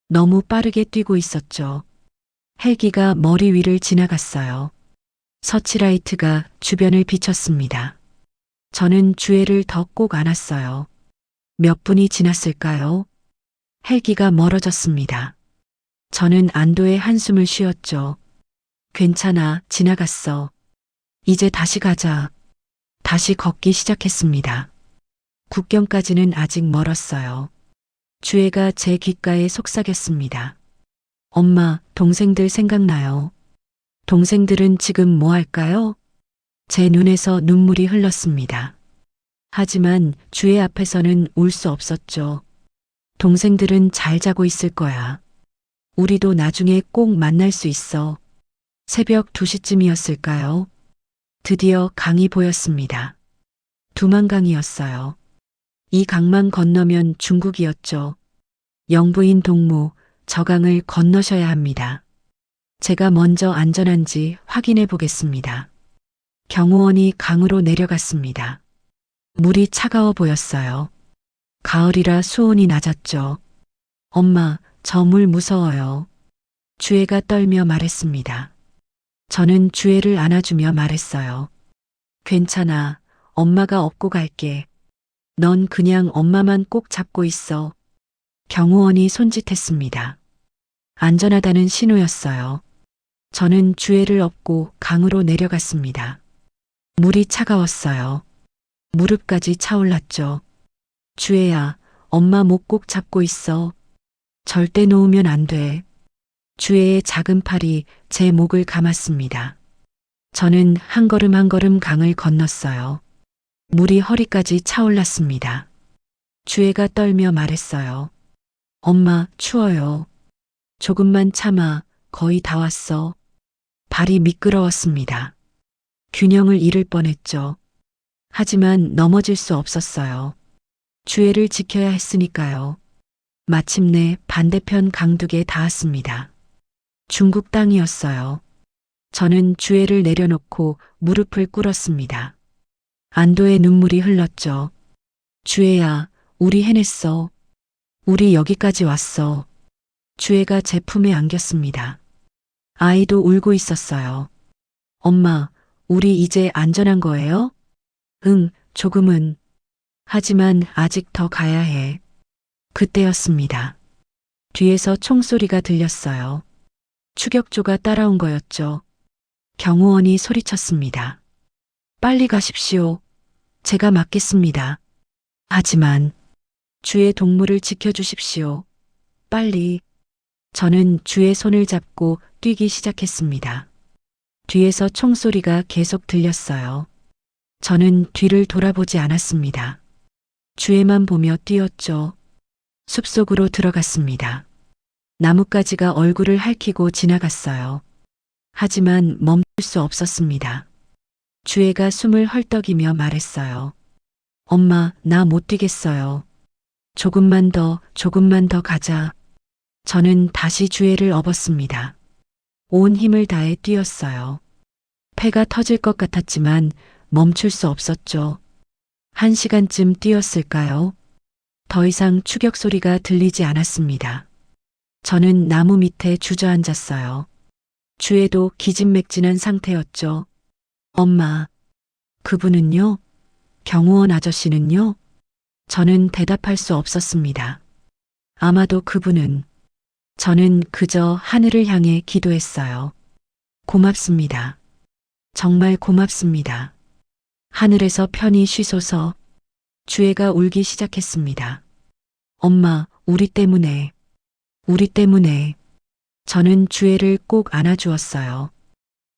너무 빠르게 뛰고 있었죠. 헬기가 머리 위를 지나갔어요. 서치라이트가 주변을 비췄습니다. 저는 주애를 더 꼭 안았어요. 몇 분이 지났을까요? 헬기가 멀어졌습니다. 저는 안도의 한숨을 쉬었죠. 괜찮아, 지나갔어. 이제 다시 가자. 다시 걷기 시작했습니다. 국경까지는 아직 멀었어요. 주애가 제 귓가에 속삭였습니다. 엄마, 동생들 생각나요. 동생들은 지금 뭐 할까요? 제 눈에서 눈물이 흘렀습니다. 하지만 주애 앞에서는 울 수 없었죠. 동생들은 잘 자고 있을 거야. 우리도 나중에 꼭 만날 수 있어. 새벽 2시쯤이었을까요? 드디어 강이 보였습니다. 두만강이었어요. 이 강만 건너면 중국이었죠. 영부인 동무, 저 강을 건너셔야 합니다. 제가 먼저 안전한지 확인해 보겠습니다. 경호원이 강으로 내려갔습니다. 물이 차가워 보였어요. 가을이라 수온이 낮았죠. 엄마, 저 물 무서워요. 주애가 떨며 말했습니다. 저는 주애를 안아주며 말했어요. 괜찮아. 엄마가 업고 갈게. 넌 그냥 엄마만 꼭 잡고 있어. 경호원이 손짓했습니다. 안전하다는 신호였어요. 저는 주애를 업고 강으로 내려갔습니다. 물이 차가웠어요. 무릎까지 차올랐죠. 주애야, 엄마 목 꼭 잡고 있어. 절대 놓으면 안 돼. 주애의 작은 팔이 제 목을 감았습니다. 저는 한 걸음 한 걸음 강을 건넜어요. 물이 허리까지 차올랐습니다. 주애가 떨며 말했어요. 엄마, 추워요. 조금만 참아. 거의 다 왔어. 발이 미끄러웠습니다. 균형을 잃을 뻔했죠. 하지만 넘어질 수 없었어요. 주애를 지켜야 했으니까요. 마침내 반대편 강둑에 닿았습니다. 중국 땅이었어요. 저는 주애를 내려놓고 무릎을 꿇었습니다. 안도의 눈물이 흘렀죠. 주애야, 우리 해냈어. 우리 여기까지 왔어. 주애가 제 품에 안겼습니다. 아이도 울고 있었어요. 엄마, 우리 이제 안전한 거예요? 응, 조금은. 하지만 아직 더 가야 해. 그때였습니다. 뒤에서 총소리가 들렸어요. 추격조가 따라온 거였죠. 경호원이 소리쳤습니다. 빨리 가십시오. 제가 맡겠습니다. 하지만 주의 동물을 지켜주십시오. 빨리. 저는 주의 손을 잡고 뛰기 시작했습니다. 뒤에서 총소리가 계속 들렸어요. 저는 뒤를 돌아보지 않았습니다. 주애만 보며 뛰었죠. 숲속으로 들어갔습니다. 나뭇가지가 얼굴을 핥히고 지나갔어요. 하지만 멈출 수 없었습니다. 주애가 숨을 헐떡이며 말했어요. 엄마, 나 못 뛰겠어요. 조금만 더 가자. 저는 다시 주애를 업었습니다. 온 힘을 다해 뛰었어요. 폐가 터질 것 같았지만 멈출 수 없었죠. 1시간쯤 뛰었을까요? 더 이상 추격 소리가 들리지 않았습니다. 저는 나무 밑에 주저앉았어요. 주애도 기진맥진한 상태였죠. 엄마, 그분은요? 경호원 아저씨는요? 저는 대답할 수 없었습니다. 아마도 그분은. 저는 그저 하늘을 향해 기도했어요. 고맙습니다. 정말 고맙습니다. 하늘에서 편히 쉬소서. 주애가 울기 시작했습니다. 엄마, 우리 때문에. 저는 주애를 꼭 안아주었어요.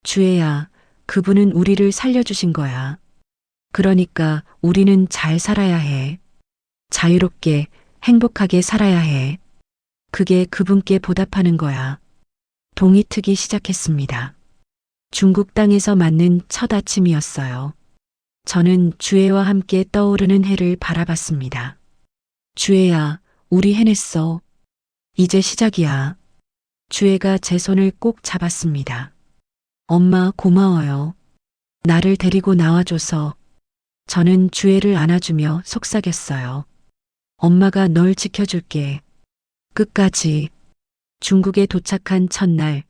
주애야, 그분은 우리를 살려주신 거야. 그러니까 우리는 잘 살아야 해. 자유롭게, 행복하게 살아야 해. 그게 그분께 보답하는 거야. 동이 트기 시작했습니다. 중국 땅에서 맞는 첫 아침이었어요. 저는 주애와 함께 떠오르는 해를 바라봤습니다. 주애야, 우리 해냈어. 이제 시작이야. 주애가 제 손을 꼭 잡았습니다. 엄마, 고마워요. 나를 데리고 나와줘서. 저는 주애를 안아주며 속삭였어요. 엄마가 널 지켜줄게. 끝까지. 중국에 도착한 첫날,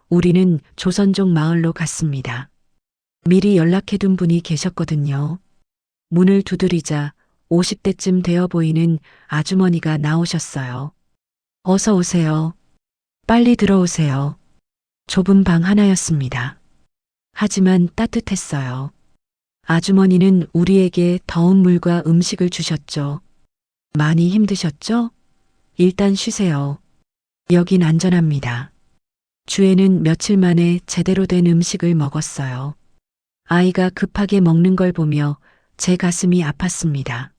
우리는 조선족 마을로 갔습니다. 미리 연락해둔 분이 계셨거든요. 문을 두드리자 50대쯤 되어 보이는 아주머니가 나오셨어요. 어서 오세요. 빨리 들어오세요. 좁은 방 하나였습니다. 하지만 따뜻했어요. 아주머니는 우리에게 더운 물과 음식을 주셨죠. 많이 힘드셨죠? 일단 쉬세요. 여긴 안전합니다. 주애는 며칠 만에 제대로 된 음식을 먹었어요. 아이가 급하게 먹는 걸 보며 제 가슴이 아팠습니다.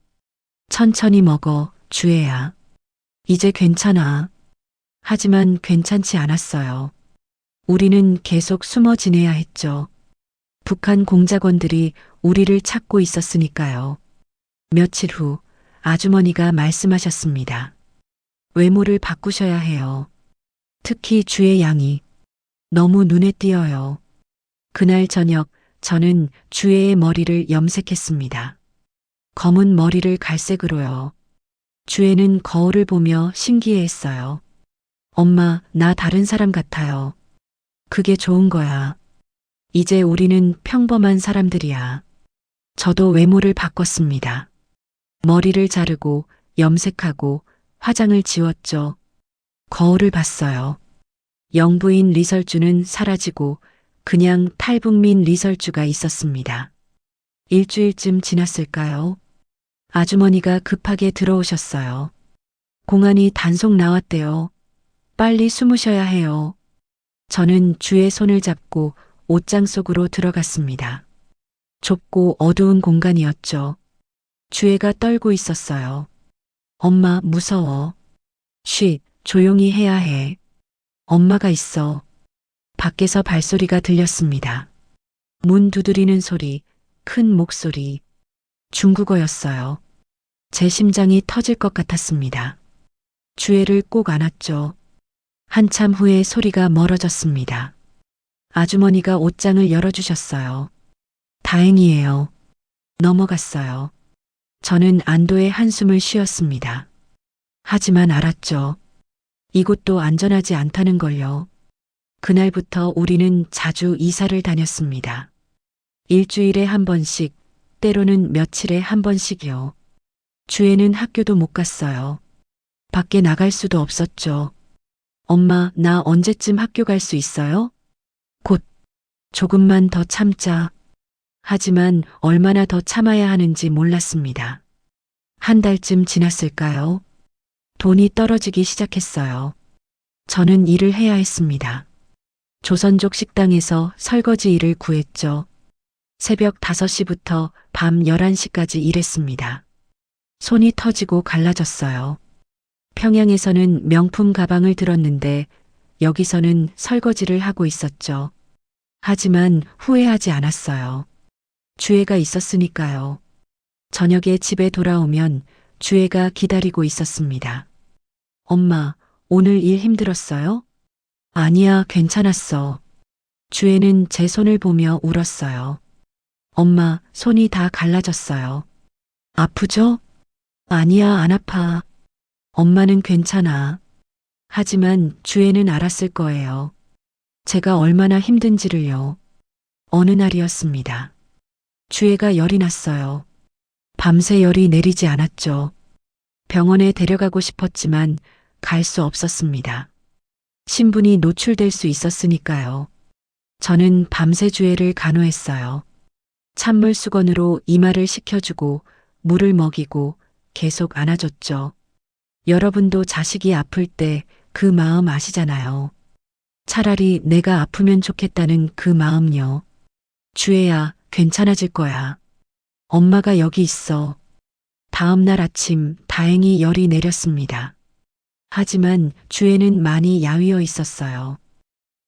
천천히 먹어, 주애야. 이제 괜찮아. 하지만 괜찮지 않았어요. 우리는 계속 숨어 지내야 했죠. 북한 공작원들이 우리를 찾고 있었으니까요. 며칠 후 아주머니가 말씀하셨습니다. 외모를 바꾸셔야 해요. 특히 주의 양이 너무 눈에 띄어요. 그날 저녁 저는 주애의 머리를 염색했습니다. 검은 머리를 갈색으로요. 주애는 거울을 보며 신기해했어요. 엄마, 나 다른 사람 같아요. 그게 좋은 거야. 이제 우리는 평범한 사람들이야. 저도 외모를 바꿨습니다. 머리를 자르고 염색하고 화장을 지웠죠. 거울을 봤어요. 영부인 리설주는 사라지고 그냥 탈북민 리설주가 있었습니다. 일주일쯤 지났을까요? 아주머니가 급하게 들어오셨어요. 공안이 단속 나왔대요. 빨리 숨으셔야 해요. 저는 주의 손을 잡고 옷장 속으로 들어갔습니다. 좁고 어두운 공간이었죠. 주애가 떨고 있었어요. 엄마, 무서워. 쉿, 조용히 해야 해. 엄마가 있어. 밖에서 발소리가 들렸습니다. 문 두드리는 소리, 큰 목소리. 중국어였어요. 제 심장이 터질 것 같았습니다. 주애를 꼭 안았죠. 한참 후에 소리가 멀어졌습니다. 아주머니가 옷장을 열어주셨어요. 다행이에요. 넘어갔어요. 저는 안도의 한숨을 쉬었습니다. 하지만 알았죠. 이곳도 안전하지 않다는 걸요. 그날부터 우리는 자주 이사를 다녔습니다. 일주일에 한 번씩, 때로는 며칠에 한 번씩이요. 주에는 학교도 못 갔어요. 밖에 나갈 수도 없었죠. 엄마, 나 언제쯤 학교 갈 수 있어요? 곧. 조금만 더 참자. 하지만 얼마나 더 참아야 하는지 몰랐습니다. 한 달쯤 지났을까요? 돈이 떨어지기 시작했어요. 저는 일을 해야 했습니다. 조선족 식당에서 설거지 일을 구했죠. 새벽 5시부터 밤 11시까지 일했습니다. 손이 터지고 갈라졌어요. 평양에서는 명품 가방을 들었는데 여기서는 설거지를 하고 있었죠. 하지만 후회하지 않았어요. 주애가 있었으니까요. 저녁에 집에 돌아오면 주애가 기다리고 있었습니다. 엄마, 오늘 일 힘들었어요? 아니야, 괜찮았어. 주애는 제 손을 보며 울었어요. 엄마, 손이 다 갈라졌어요. 아프죠? 아니야, 안 아파. 엄마는 괜찮아. 하지만 주애는 알았을 거예요. 제가 얼마나 힘든지를요. 어느 날이었습니다. 주애가 열이 났어요. 밤새 열이 내리지 않았죠. 병원에 데려가고 싶었지만 갈 수 없었습니다. 신분이 노출될 수 있었으니까요. 저는 밤새 주애를 간호했어요. 찬물 수건으로 이마를 식혀주고 물을 먹이고 계속 안아줬죠. 여러분도 자식이 아플 때 그 마음 아시잖아요. 차라리 내가 아프면 좋겠다는 그 마음요. 주애야, 괜찮아질 거야. 엄마가 여기 있어. 다음 날 아침 다행히 열이 내렸습니다. 하지만 주애는 많이 야위어 있었어요.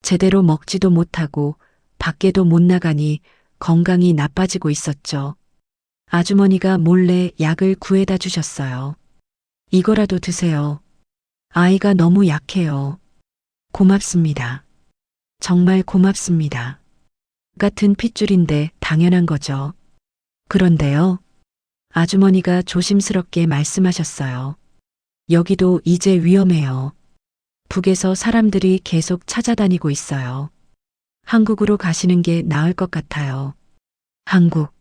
제대로 먹지도 못하고 밖에도 못 나가니 건강이 나빠지고 있었죠. 아주머니가 몰래 약을 구해다 주셨어요. 이거라도 드세요. 아이가 너무 약해요. 고맙습니다. 정말 고맙습니다. 같은 핏줄인데 당연한 거죠. 그런데요. 아주머니가 조심스럽게 말씀하셨어요. 여기도 이제 위험해요. 북에서 사람들이 계속 찾아다니고 있어요. 한국으로 가시는 게 나을 것 같아요. 한국.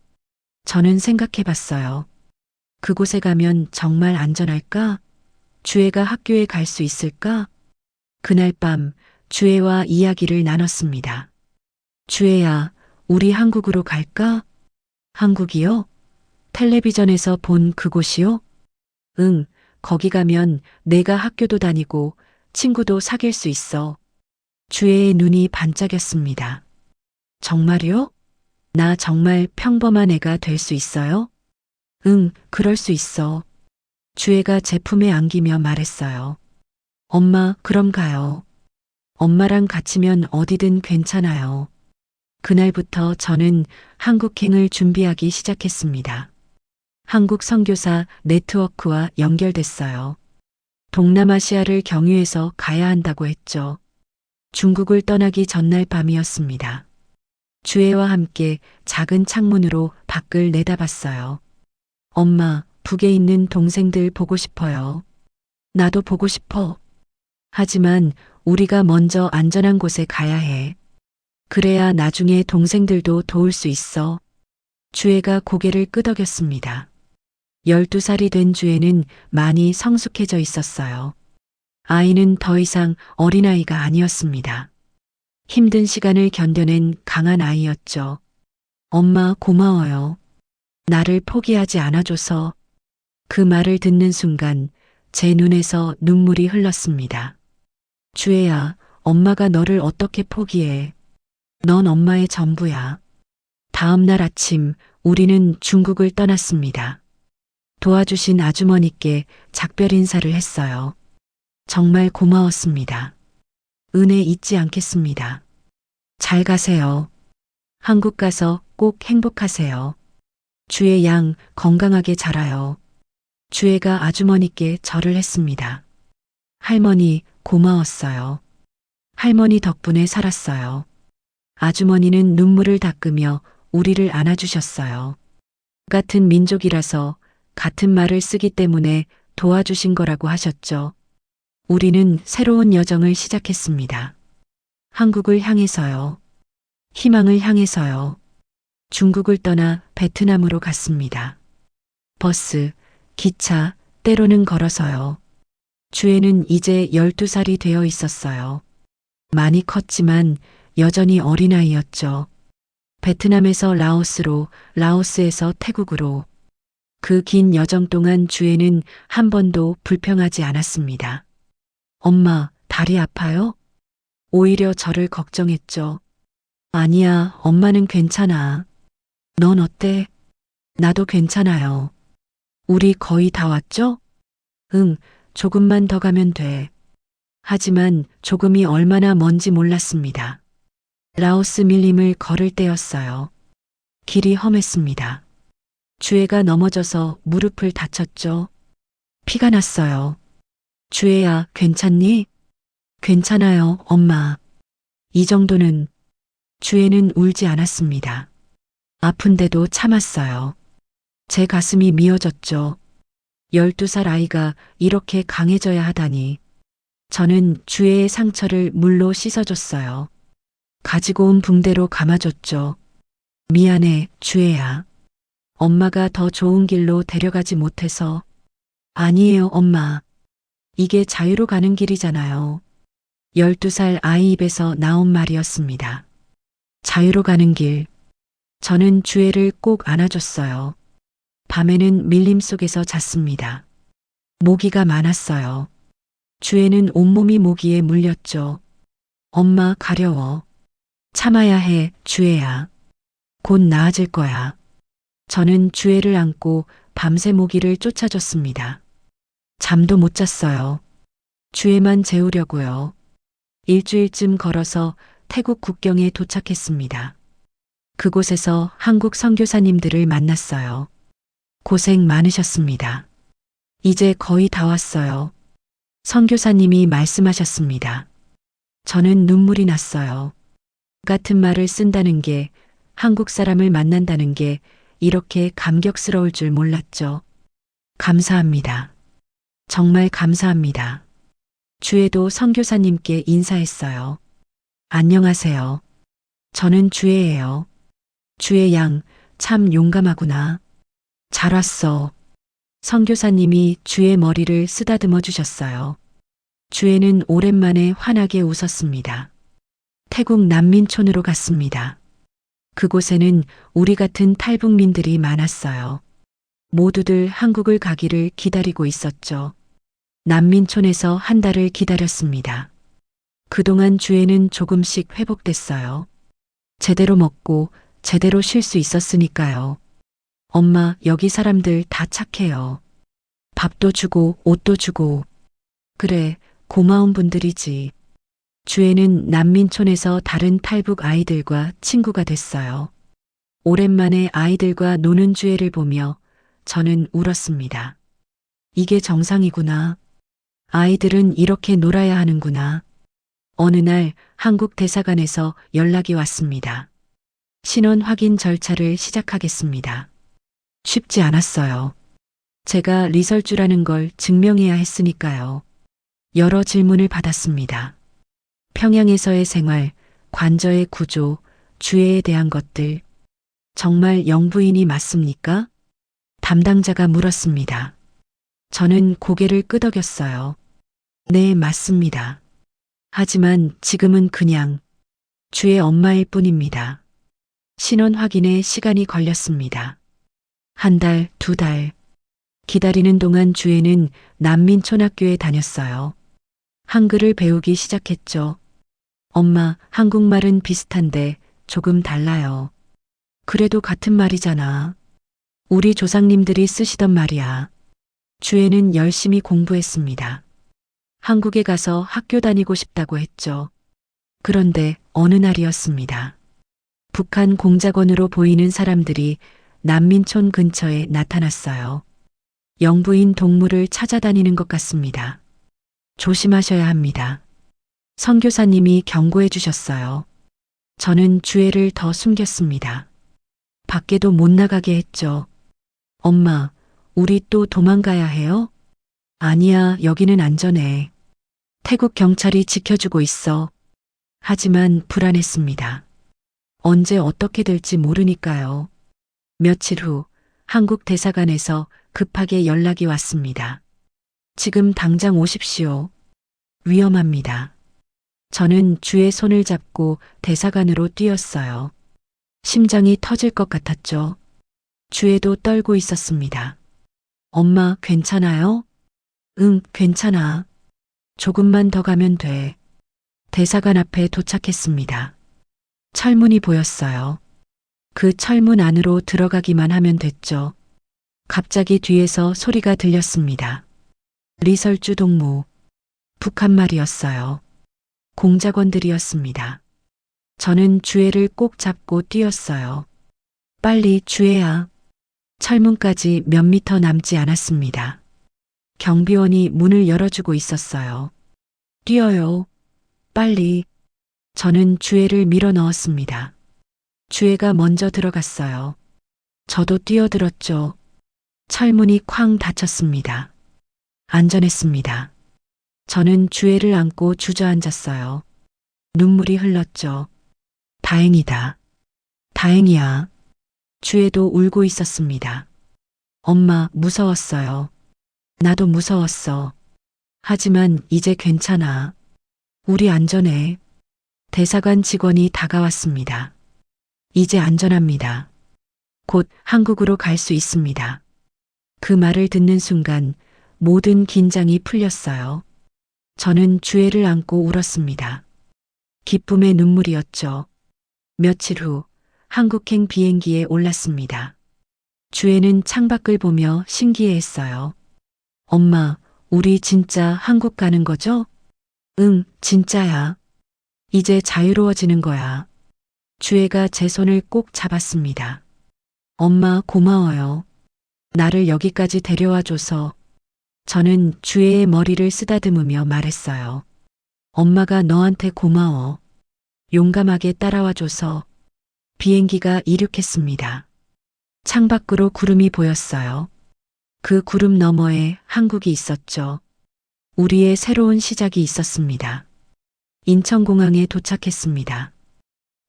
저는 생각해 봤어요. 그곳에 가면 정말 안전할까? 주애가 학교에 갈 수 있을까? 그날 밤 주애와 이야기를 나눴습니다. 주애야, 우리 한국으로 갈까? 한국이요? 텔레비전에서 본 그곳이요? 응, 거기 가면 내가 학교도 다니고 친구도 사귈 수 있어. 주애의 눈이 반짝였습니다. 정말요? 나 정말 평범한 애가 될 수 있어요? 응, 그럴 수 있어. 주애가 제 품에 안기며 말했어요. 엄마, 그럼 가요. 엄마랑 같이면 어디든 괜찮아요. 그날부터 저는 한국행을 준비하기 시작했습니다. 한국 선교사 네트워크와 연결됐어요. 동남아시아를 경유해서 가야 한다고 했죠. 중국을 떠나기 전날 밤이었습니다. 주애와 함께 작은 창문으로 밖을 내다봤어요. 엄마, 북에 있는 동생들 보고 싶어요. 나도 보고 싶어. 하지만 우리가 먼저 안전한 곳에 가야 해. 그래야 나중에 동생들도 도울 수 있어. 주애가 고개를 끄덕였습니다. 12살이 된 주애는 많이 성숙해져 있었어요. 아이는 더 이상 어린아이가 아니었습니다. 힘든 시간을 견뎌낸 강한 아이였죠. 엄마, 고마워요. 나를 포기하지 않아줘서. 그 말을 듣는 순간 제 눈에서 눈물이 흘렀습니다. 주애야, 엄마가 너를 어떻게 포기해. 넌 엄마의 전부야. 다음 날 아침 우리는 중국을 떠났습니다. 도와주신 아주머니께 작별 인사를 했어요. 정말 고마웠습니다. 은혜 잊지 않겠습니다. 잘 가세요. 한국 가서 꼭 행복하세요. 주애 양 건강하게 자라요. 주애가 아주머니께 절을 했습니다. 할머니 고마웠어요. 할머니 덕분에 살았어요. 아주머니는 눈물을 닦으며 우리를 안아주셨어요. 같은 민족이라서 같은 말을 쓰기 때문에 도와주신 거라고 하셨죠. 우리는 새로운 여정을 시작했습니다. 한국을 향해서요. 희망을 향해서요. 중국을 떠나 베트남으로 갔습니다. 버스, 기차, 때로는 걸어서요. 주애는 이제 12살이 되어 있었어요. 많이 컸지만 여전히 어린아이였죠. 베트남에서 라오스로, 라오스에서 태국으로. 그 긴 여정 동안 주애는 한 번도 불평하지 않았습니다. 엄마, 다리 아파요? 오히려 저를 걱정했죠. 아니야, 엄마는 괜찮아. 넌 어때? 나도 괜찮아요. 우리 거의 다 왔죠? 응, 조금만 더 가면 돼. 하지만 조금이 얼마나 먼지 몰랐습니다. 라오스 밀림을 걸을 때였어요. 길이 험했습니다. 주애가 넘어져서 무릎을 다쳤죠. 피가 났어요. 주애야, 괜찮니? 괜찮아요, 엄마. 이 정도는. 주애는 울지 않았습니다. 아픈데도 참았어요. 제 가슴이 미어졌죠. 12살 아이가 이렇게 강해져야 하다니. 저는 주애의 상처를 물로 씻어줬어요. 가지고 온 붕대로 감아줬죠. 미안해, 주애야. 엄마가 더 좋은 길로 데려가지 못해서. 아니에요, 엄마. 이게 자유로 가는 길이잖아요. 12살 아이 입에서 나온 말이었습니다. 자유로 가는 길. 저는 주애를 꼭 안아줬어요. 밤에는 밀림 속에서 잤습니다. 모기가 많았어요. 주애는 온몸이 모기에 물렸죠. 엄마, 가려워. 참아야 해, 주애야. 곧 나아질 거야. 저는 주애를 안고 밤새 모기를 쫓아줬습니다. 잠도 못 잤어요. 주애만 재우려고요. 일주일쯤 걸어서 태국 국경에 도착했습니다. 그곳에서 한국 선교사님들을 만났어요. 고생 많으셨습니다. 이제 거의 다 왔어요. 선교사님이 말씀하셨습니다. 저는 눈물이 났어요. 같은 말을 쓴다는 게, 한국 사람을 만난다는 게 이렇게 감격스러울 줄 몰랐죠. 감사합니다. 정말 감사합니다. 주애도 선교사님께 인사했어요. 안녕하세요. 저는 주애예요. 주애 양, 참 용감하구나. 잘 왔어. 선교사님이 주애 머리를 쓰다듬어 주셨어요. 주애는 오랜만에 환하게 웃었습니다. 태국 난민촌으로 갔습니다. 그곳에는 우리 같은 탈북민들이 많았어요. 모두들 한국을 가기를 기다리고 있었죠. 난민촌에서 한 달을 기다렸습니다. 그동안 주애는 조금씩 회복됐어요. 제대로 먹고 제대로 쉴 수 있었으니까요. 엄마, 여기 사람들 다 착해요. 밥도 주고 옷도 주고. 그래, 고마운 분들이지. 주애는 난민촌에서 다른 탈북 아이들과 친구가 됐어요. 오랜만에 아이들과 노는 주애를 보며 저는 울었습니다. 이게 정상이구나. 아이들은 이렇게 놀아야 하는구나. 어느 날 한국 대사관에서 연락이 왔습니다. 신원 확인 절차를 시작하겠습니다. 쉽지 않았어요. 제가 리설주라는 걸 증명해야 했으니까요. 여러 질문을 받았습니다. 평양에서의 생활, 관저의 구조, 주애에 대한 것들. 정말 영부인이 맞습니까? 담당자가 물었습니다. 저는 고개를 끄덕였어요. 네, 맞습니다. 하지만 지금은 그냥 주애 엄마일 뿐입니다. 신원 확인에 시간이 걸렸습니다. 한 달, 두 달. 기다리는 동안 주애는 난민촌학교에 다녔어요. 한글을 배우기 시작했죠. 엄마, 한국말은 비슷한데 조금 달라요. 그래도 같은 말이잖아. 우리 조상님들이 쓰시던 말이야. 주애는 열심히 공부했습니다. 한국에 가서 학교 다니고 싶다고 했죠. 그런데 어느 날이었습니다. 북한 공작원으로 보이는 사람들이 난민촌 근처에 나타났어요. 영부인 동물을 찾아다니는 것 같습니다. 조심하셔야 합니다. 선교사님이 경고해 주셨어요. 저는 주애를 더 숨겼습니다. 밖에도 못 나가게 했죠. 엄마, 우리 또 도망가야 해요? 아니야, 여기는 안전해. 태국 경찰이 지켜주고 있어. 하지만 불안했습니다. 언제 어떻게 될지 모르니까요. 며칠 후 한국 대사관에서 급하게 연락이 왔습니다. 지금 당장 오십시오. 위험합니다. 저는 주의 손을 잡고 대사관으로 뛰었어요. 심장이 터질 것 같았죠. 주애도 떨고 있었습니다. 엄마, 괜찮아요? 응, 괜찮아. 조금만 더 가면 돼. 대사관 앞에 도착했습니다. 철문이 보였어요. 그 철문 안으로 들어가기만 하면 됐죠. 갑자기 뒤에서 소리가 들렸습니다. 리설주 동무. 북한말이었어요. 공작원들이었습니다. 저는 주애를 꼭 잡고 뛰었어요. 빨리 주혜야. 철문까지 몇 미터 남지 않았습니다. 경비원이 문을 열어주고 있었어요. 뛰어요. 빨리. 저는 주혜를 밀어 넣었습니다. 주혜가 먼저 들어갔어요. 저도 뛰어들었죠. 철문이 쾅 닫혔습니다. 안전했습니다. 저는 주혜를 안고 주저앉았어요. 눈물이 흘렀죠. 다행이다. 다행이야. 주혜도 울고 있었습니다. 엄마, 무서웠어요. 나도 무서웠어. 하지만 이제 괜찮아. 우리 안전해. 대사관 직원이 다가왔습니다. 이제 안전합니다. 곧 한국으로 갈 수 있습니다. 그 말을 듣는 순간 모든 긴장이 풀렸어요. 저는 주혜를 안고 울었습니다. 기쁨의 눈물이었죠. 며칠 후 한국행 비행기에 올랐습니다. 주혜는 창밖을 보며 신기해했어요. 엄마, 우리 진짜 한국 가는 거죠? 응, 진짜야. 이제 자유로워지는 거야. 주혜가 제 손을 꼭 잡았습니다. 엄마, 고마워요. 나를 여기까지 데려와줘서. 저는 주혜의 머리를 쓰다듬으며 말했어요. 엄마가 너한테 고마워. 용감하게 따라와줘서. 비행기가 이륙했습니다. 창밖으로 구름이 보였어요. 그 구름 너머에 한국이 있었죠. 우리의 새로운 시작이 있었습니다. 인천공항에 도착했습니다.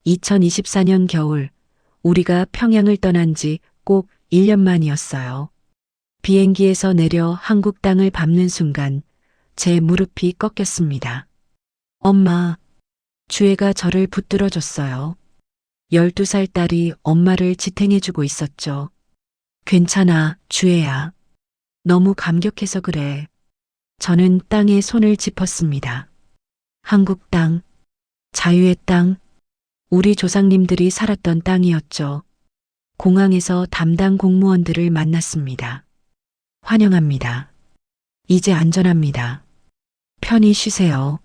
2024년 겨울, 우리가 평양을 떠난 지 꼭 1년 만이었어요. 비행기에서 내려 한국 땅을 밟는 순간 제 무릎이 꺾였습니다. 엄마, 주혜가 저를 붙들어줬어요. 12살 딸이 엄마를 지탱해주고 있었죠. 괜찮아, 주혜야. 너무 감격해서 그래. 저는 땅에 손을 짚었습니다. 한국 땅, 자유의 땅, 우리 조상님들이 살았던 땅이었죠. 공항에서 담당 공무원들을 만났습니다. 환영합니다. 이제 안전합니다. 편히 쉬세요.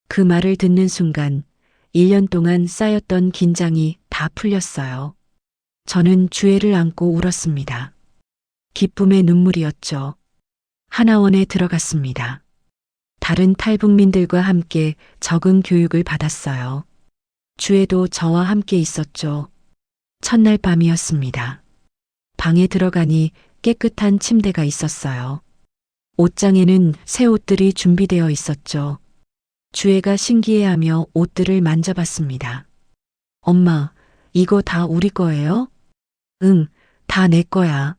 그 말을 듣는 순간 1년 동안 쌓였던 긴장이 다 풀렸어요. 저는 주혜를 안고 울었습니다. 기쁨의 눈물이었죠. 하나원에 들어갔습니다. 다른 탈북민들과 함께 적응 교육을 받았어요. 주혜도 저와 함께 있었죠. 첫날 밤이었습니다. 방에 들어가니 깨끗한 침대가 있었어요. 옷장에는 새 옷들이 준비되어 있었죠. 주혜가 신기해하며 옷들을 만져봤습니다. 엄마, 이거 다 우리 거예요? 응, 다 내 거야.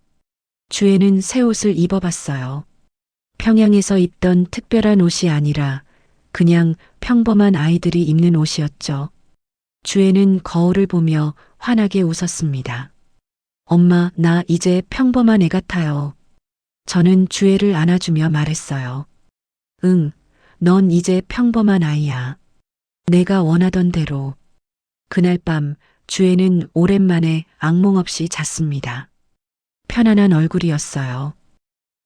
주혜는 새 옷을 입어봤어요. 평양에서 입던 특별한 옷이 아니라 그냥 평범한 아이들이 입는 옷이었죠. 주혜는 거울을 보며 환하게 웃었습니다. 엄마, 나 이제 평범한 애 같아요. 저는 주혜를 안아주며 말했어요. 응, 넌 이제 평범한 아이야. 내가 원하던 대로. 그날 밤 주혜는 오랜만에 악몽 없이 잤습니다. 편안한 얼굴이었어요.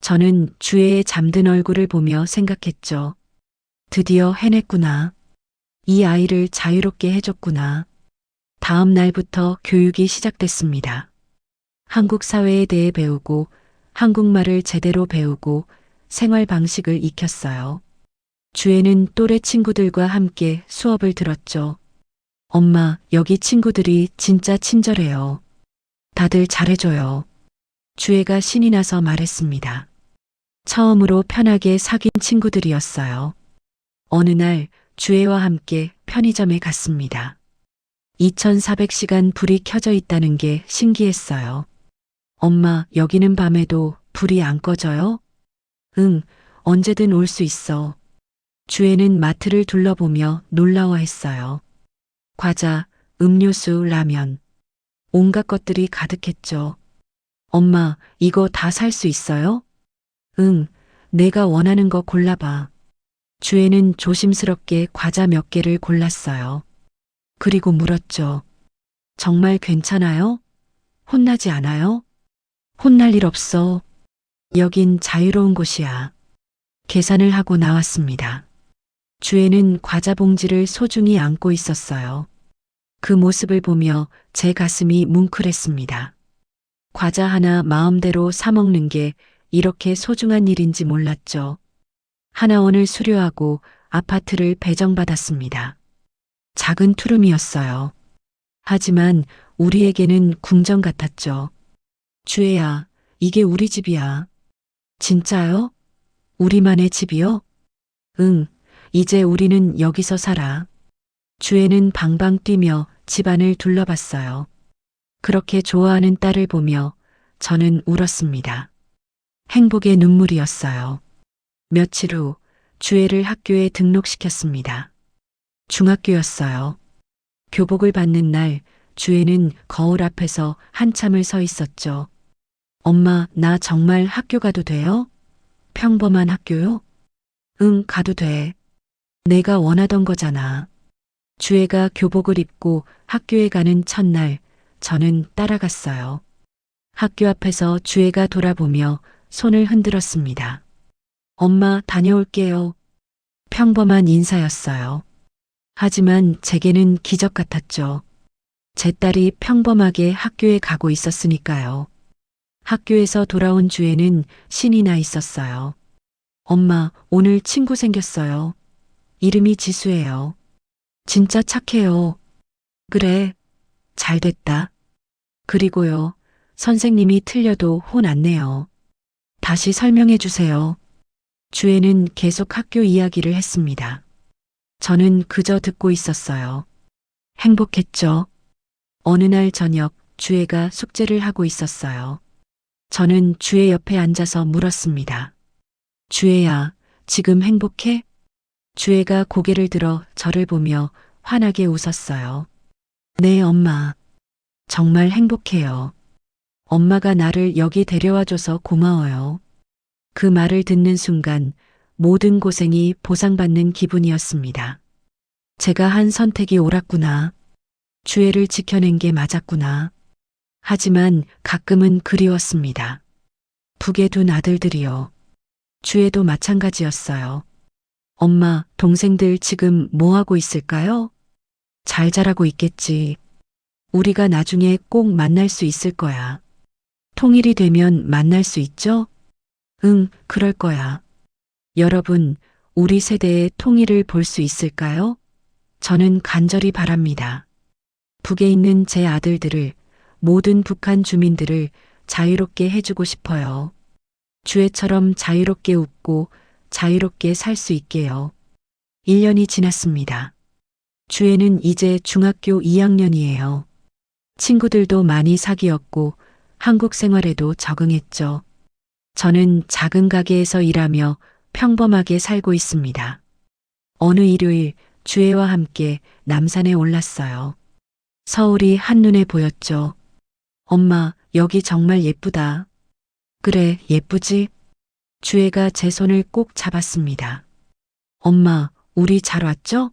저는 주혜의 잠든 얼굴을 보며 생각했죠. 드디어 해냈구나. 이 아이를 자유롭게 해줬구나. 다음 날부터 교육이 시작됐습니다. 한국 사회에 대해 배우고 한국말을 제대로 배우고 생활 방식을 익혔어요. 주혜는 또래 친구들과 함께 수업을 들었죠. 엄마, 여기 친구들이 진짜 친절해요. 다들 잘해줘요. 주혜가 신이 나서 말했습니다. 처음으로 편하게 사귄 친구들이었어요. 어느 날 주혜와 함께 편의점에 갔습니다. 2400시간 불이 켜져 있다는 게 신기했어요. 엄마, 여기는 밤에도 불이 안 꺼져요? 응, 언제든 올 수 있어. 주혜는 마트를 둘러보며 놀라워했어요. 과자, 음료수, 라면. 온갖 것들이 가득했죠. 엄마, 이거 다 살 수 있어요? 응, 내가 원하는 거 골라봐. 주혜는 조심스럽게 과자 몇 개를 골랐어요. 그리고 물었죠. 정말 괜찮아요? 혼나지 않아요? 혼날 일 없어. 여긴 자유로운 곳이야. 계산을 하고 나왔습니다. 주혜는 과자 봉지를 소중히 안고 있었어요. 그 모습을 보며 제 가슴이 뭉클했습니다. 과자 하나 마음대로 사 먹는 게 이렇게 소중한 일인지 몰랐죠. 하나원을 수료하고 아파트를 배정받았습니다. 작은 투룸이었어요. 하지만 우리에게는 궁전 같았죠. 주혜야, 이게 우리 집이야. 진짜요? 우리만의 집이요? 응, 이제 우리는 여기서 살아. 주혜는 방방 뛰며 집안을 둘러봤어요. 그렇게 좋아하는 딸을 보며 저는 울었습니다. 행복의 눈물이었어요. 며칠 후 주혜를 학교에 등록시켰습니다. 중학교였어요. 교복을 받는 날 주혜는 거울 앞에서 한참을 서 있었죠. 엄마, 나 정말 학교 가도 돼요? 평범한 학교요? 응, 가도 돼. 내가 원하던 거잖아. 주혜가 교복을 입고 학교에 가는 첫날 저는 따라갔어요. 학교 앞에서 주혜가 돌아보며 손을 흔들었습니다. 엄마, 다녀올게요. 평범한 인사였어요. 하지만 제게는 기적 같았죠. 제 딸이 평범하게 학교에 가고 있었으니까요. 학교에서 돌아온 주혜는 신이 나 있었어요. 엄마, 오늘 친구 생겼어요. 이름이 지수예요. 진짜 착해요. 그래, 잘 됐다. 그리고요, 선생님이 틀려도 혼 안 내요. 다시 설명해 주세요. 주혜는 계속 학교 이야기를 했습니다. 저는 그저 듣고 있었어요. 행복했죠. 어느 날 저녁 주혜가 숙제를 하고 있었어요. 저는 주혜 옆에 앉아서 물었습니다. 주혜야, 지금 행복해? 주혜가 고개를 들어 저를 보며 환하게 웃었어요. 네, 엄마. 정말 행복해요. 엄마가 나를 여기 데려와줘서 고마워요. 그 말을 듣는 순간 모든 고생이 보상받는 기분이었습니다. 제가 한 선택이 옳았구나. 주혜를 지켜낸 게 맞았구나. 하지만 가끔은 그리웠습니다. 북에 둔 아들들이요. 주혜도 마찬가지였어요. 엄마, 동생들 지금 뭐 하고 있을까요? 잘 자라고 있겠지. 우리가 나중에 꼭 만날 수 있을 거야. 통일이 되면 만날 수 있죠? 응, 그럴 거야. 여러분, 우리 세대의 통일을 볼 수 있을까요? 저는 간절히 바랍니다. 북에 있는 제 아들들을, 모든 북한 주민들을 자유롭게 해주고 싶어요. 주혜처럼 자유롭게 웃고 자유롭게 살 수 있게요. 1년이 지났습니다. 주혜는 이제 중학교 2학년이에요. 친구들도 많이 사귀었고 한국 생활에도 적응했죠. 저는 작은 가게에서 일하며 평범하게 살고 있습니다. 어느 일요일 주혜와 함께 남산에 올랐어요. 서울이 한눈에 보였죠. 엄마, 여기 정말 예쁘다. 그래, 예쁘지? 주혜가 제 손을 꼭 잡았습니다. 엄마, 우리 잘 왔죠?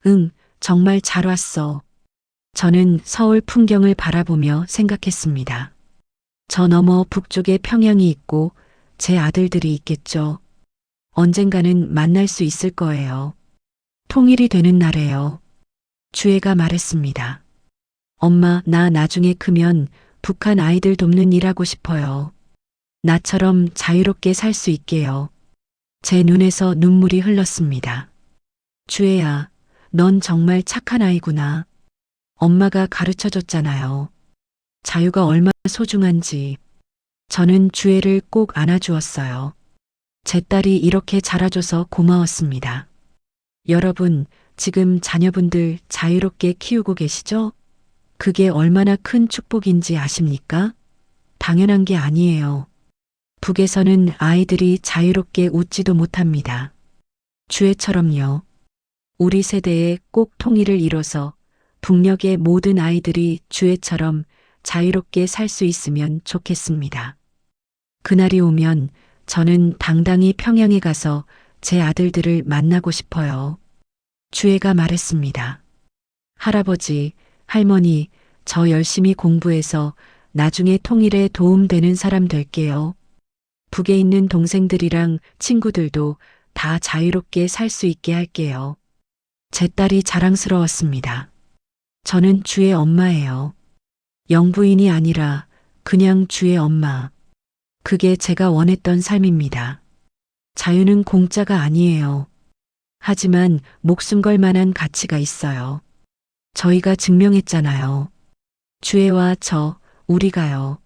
응, 정말 잘 왔어. 저는 서울 풍경을 바라보며 생각했습니다. 저 너머 북쪽에 평양이 있고 제 아들들이 있겠죠. 언젠가는 만날 수 있을 거예요. 통일이 되는 날에요. 주혜가 말했습니다. 엄마, 나 나중에 크면 북한 아이들 돕는 일 하고 싶어요. 나처럼 자유롭게 살 수 있게요. 제 눈에서 눈물이 흘렀습니다. 주혜야, 넌 정말 착한 아이구나. 엄마가 가르쳐 줬잖아요. 자유가 얼마나 소중한지. 저는 주혜를 꼭 안아주었어요. 제 딸이 이렇게 자라줘서 고마웠습니다. 여러분, 지금 자녀분들 자유롭게 키우고 계시죠? 그게 얼마나 큰 축복인지 아십니까? 당연한 게 아니에요. 북에서는 아이들이 자유롭게 웃지도 못합니다. 주혜처럼요. 우리 세대에 꼭 통일을 이뤄서 북녘의 모든 아이들이 주혜처럼 자유롭게 살 수 있으면 좋겠습니다. 그날이 오면 저는 당당히 평양에 가서 제 아들들을 만나고 싶어요. 주혜가 말했습니다. 할아버지, 할머니, 저 열심히 공부해서 나중에 통일에 도움되는 사람 될게요. 북에 있는 동생들이랑 친구들도 다 자유롭게 살 수 있게 할게요. 제 딸이 자랑스러웠습니다. 저는 주의 엄마예요. 영부인이 아니라 그냥 주의 엄마. 그게 제가 원했던 삶입니다. 자유는 공짜가 아니에요. 하지만 목숨 걸 만한 가치가 있어요. 저희가 증명했잖아요. 주애와 저, 우리가요.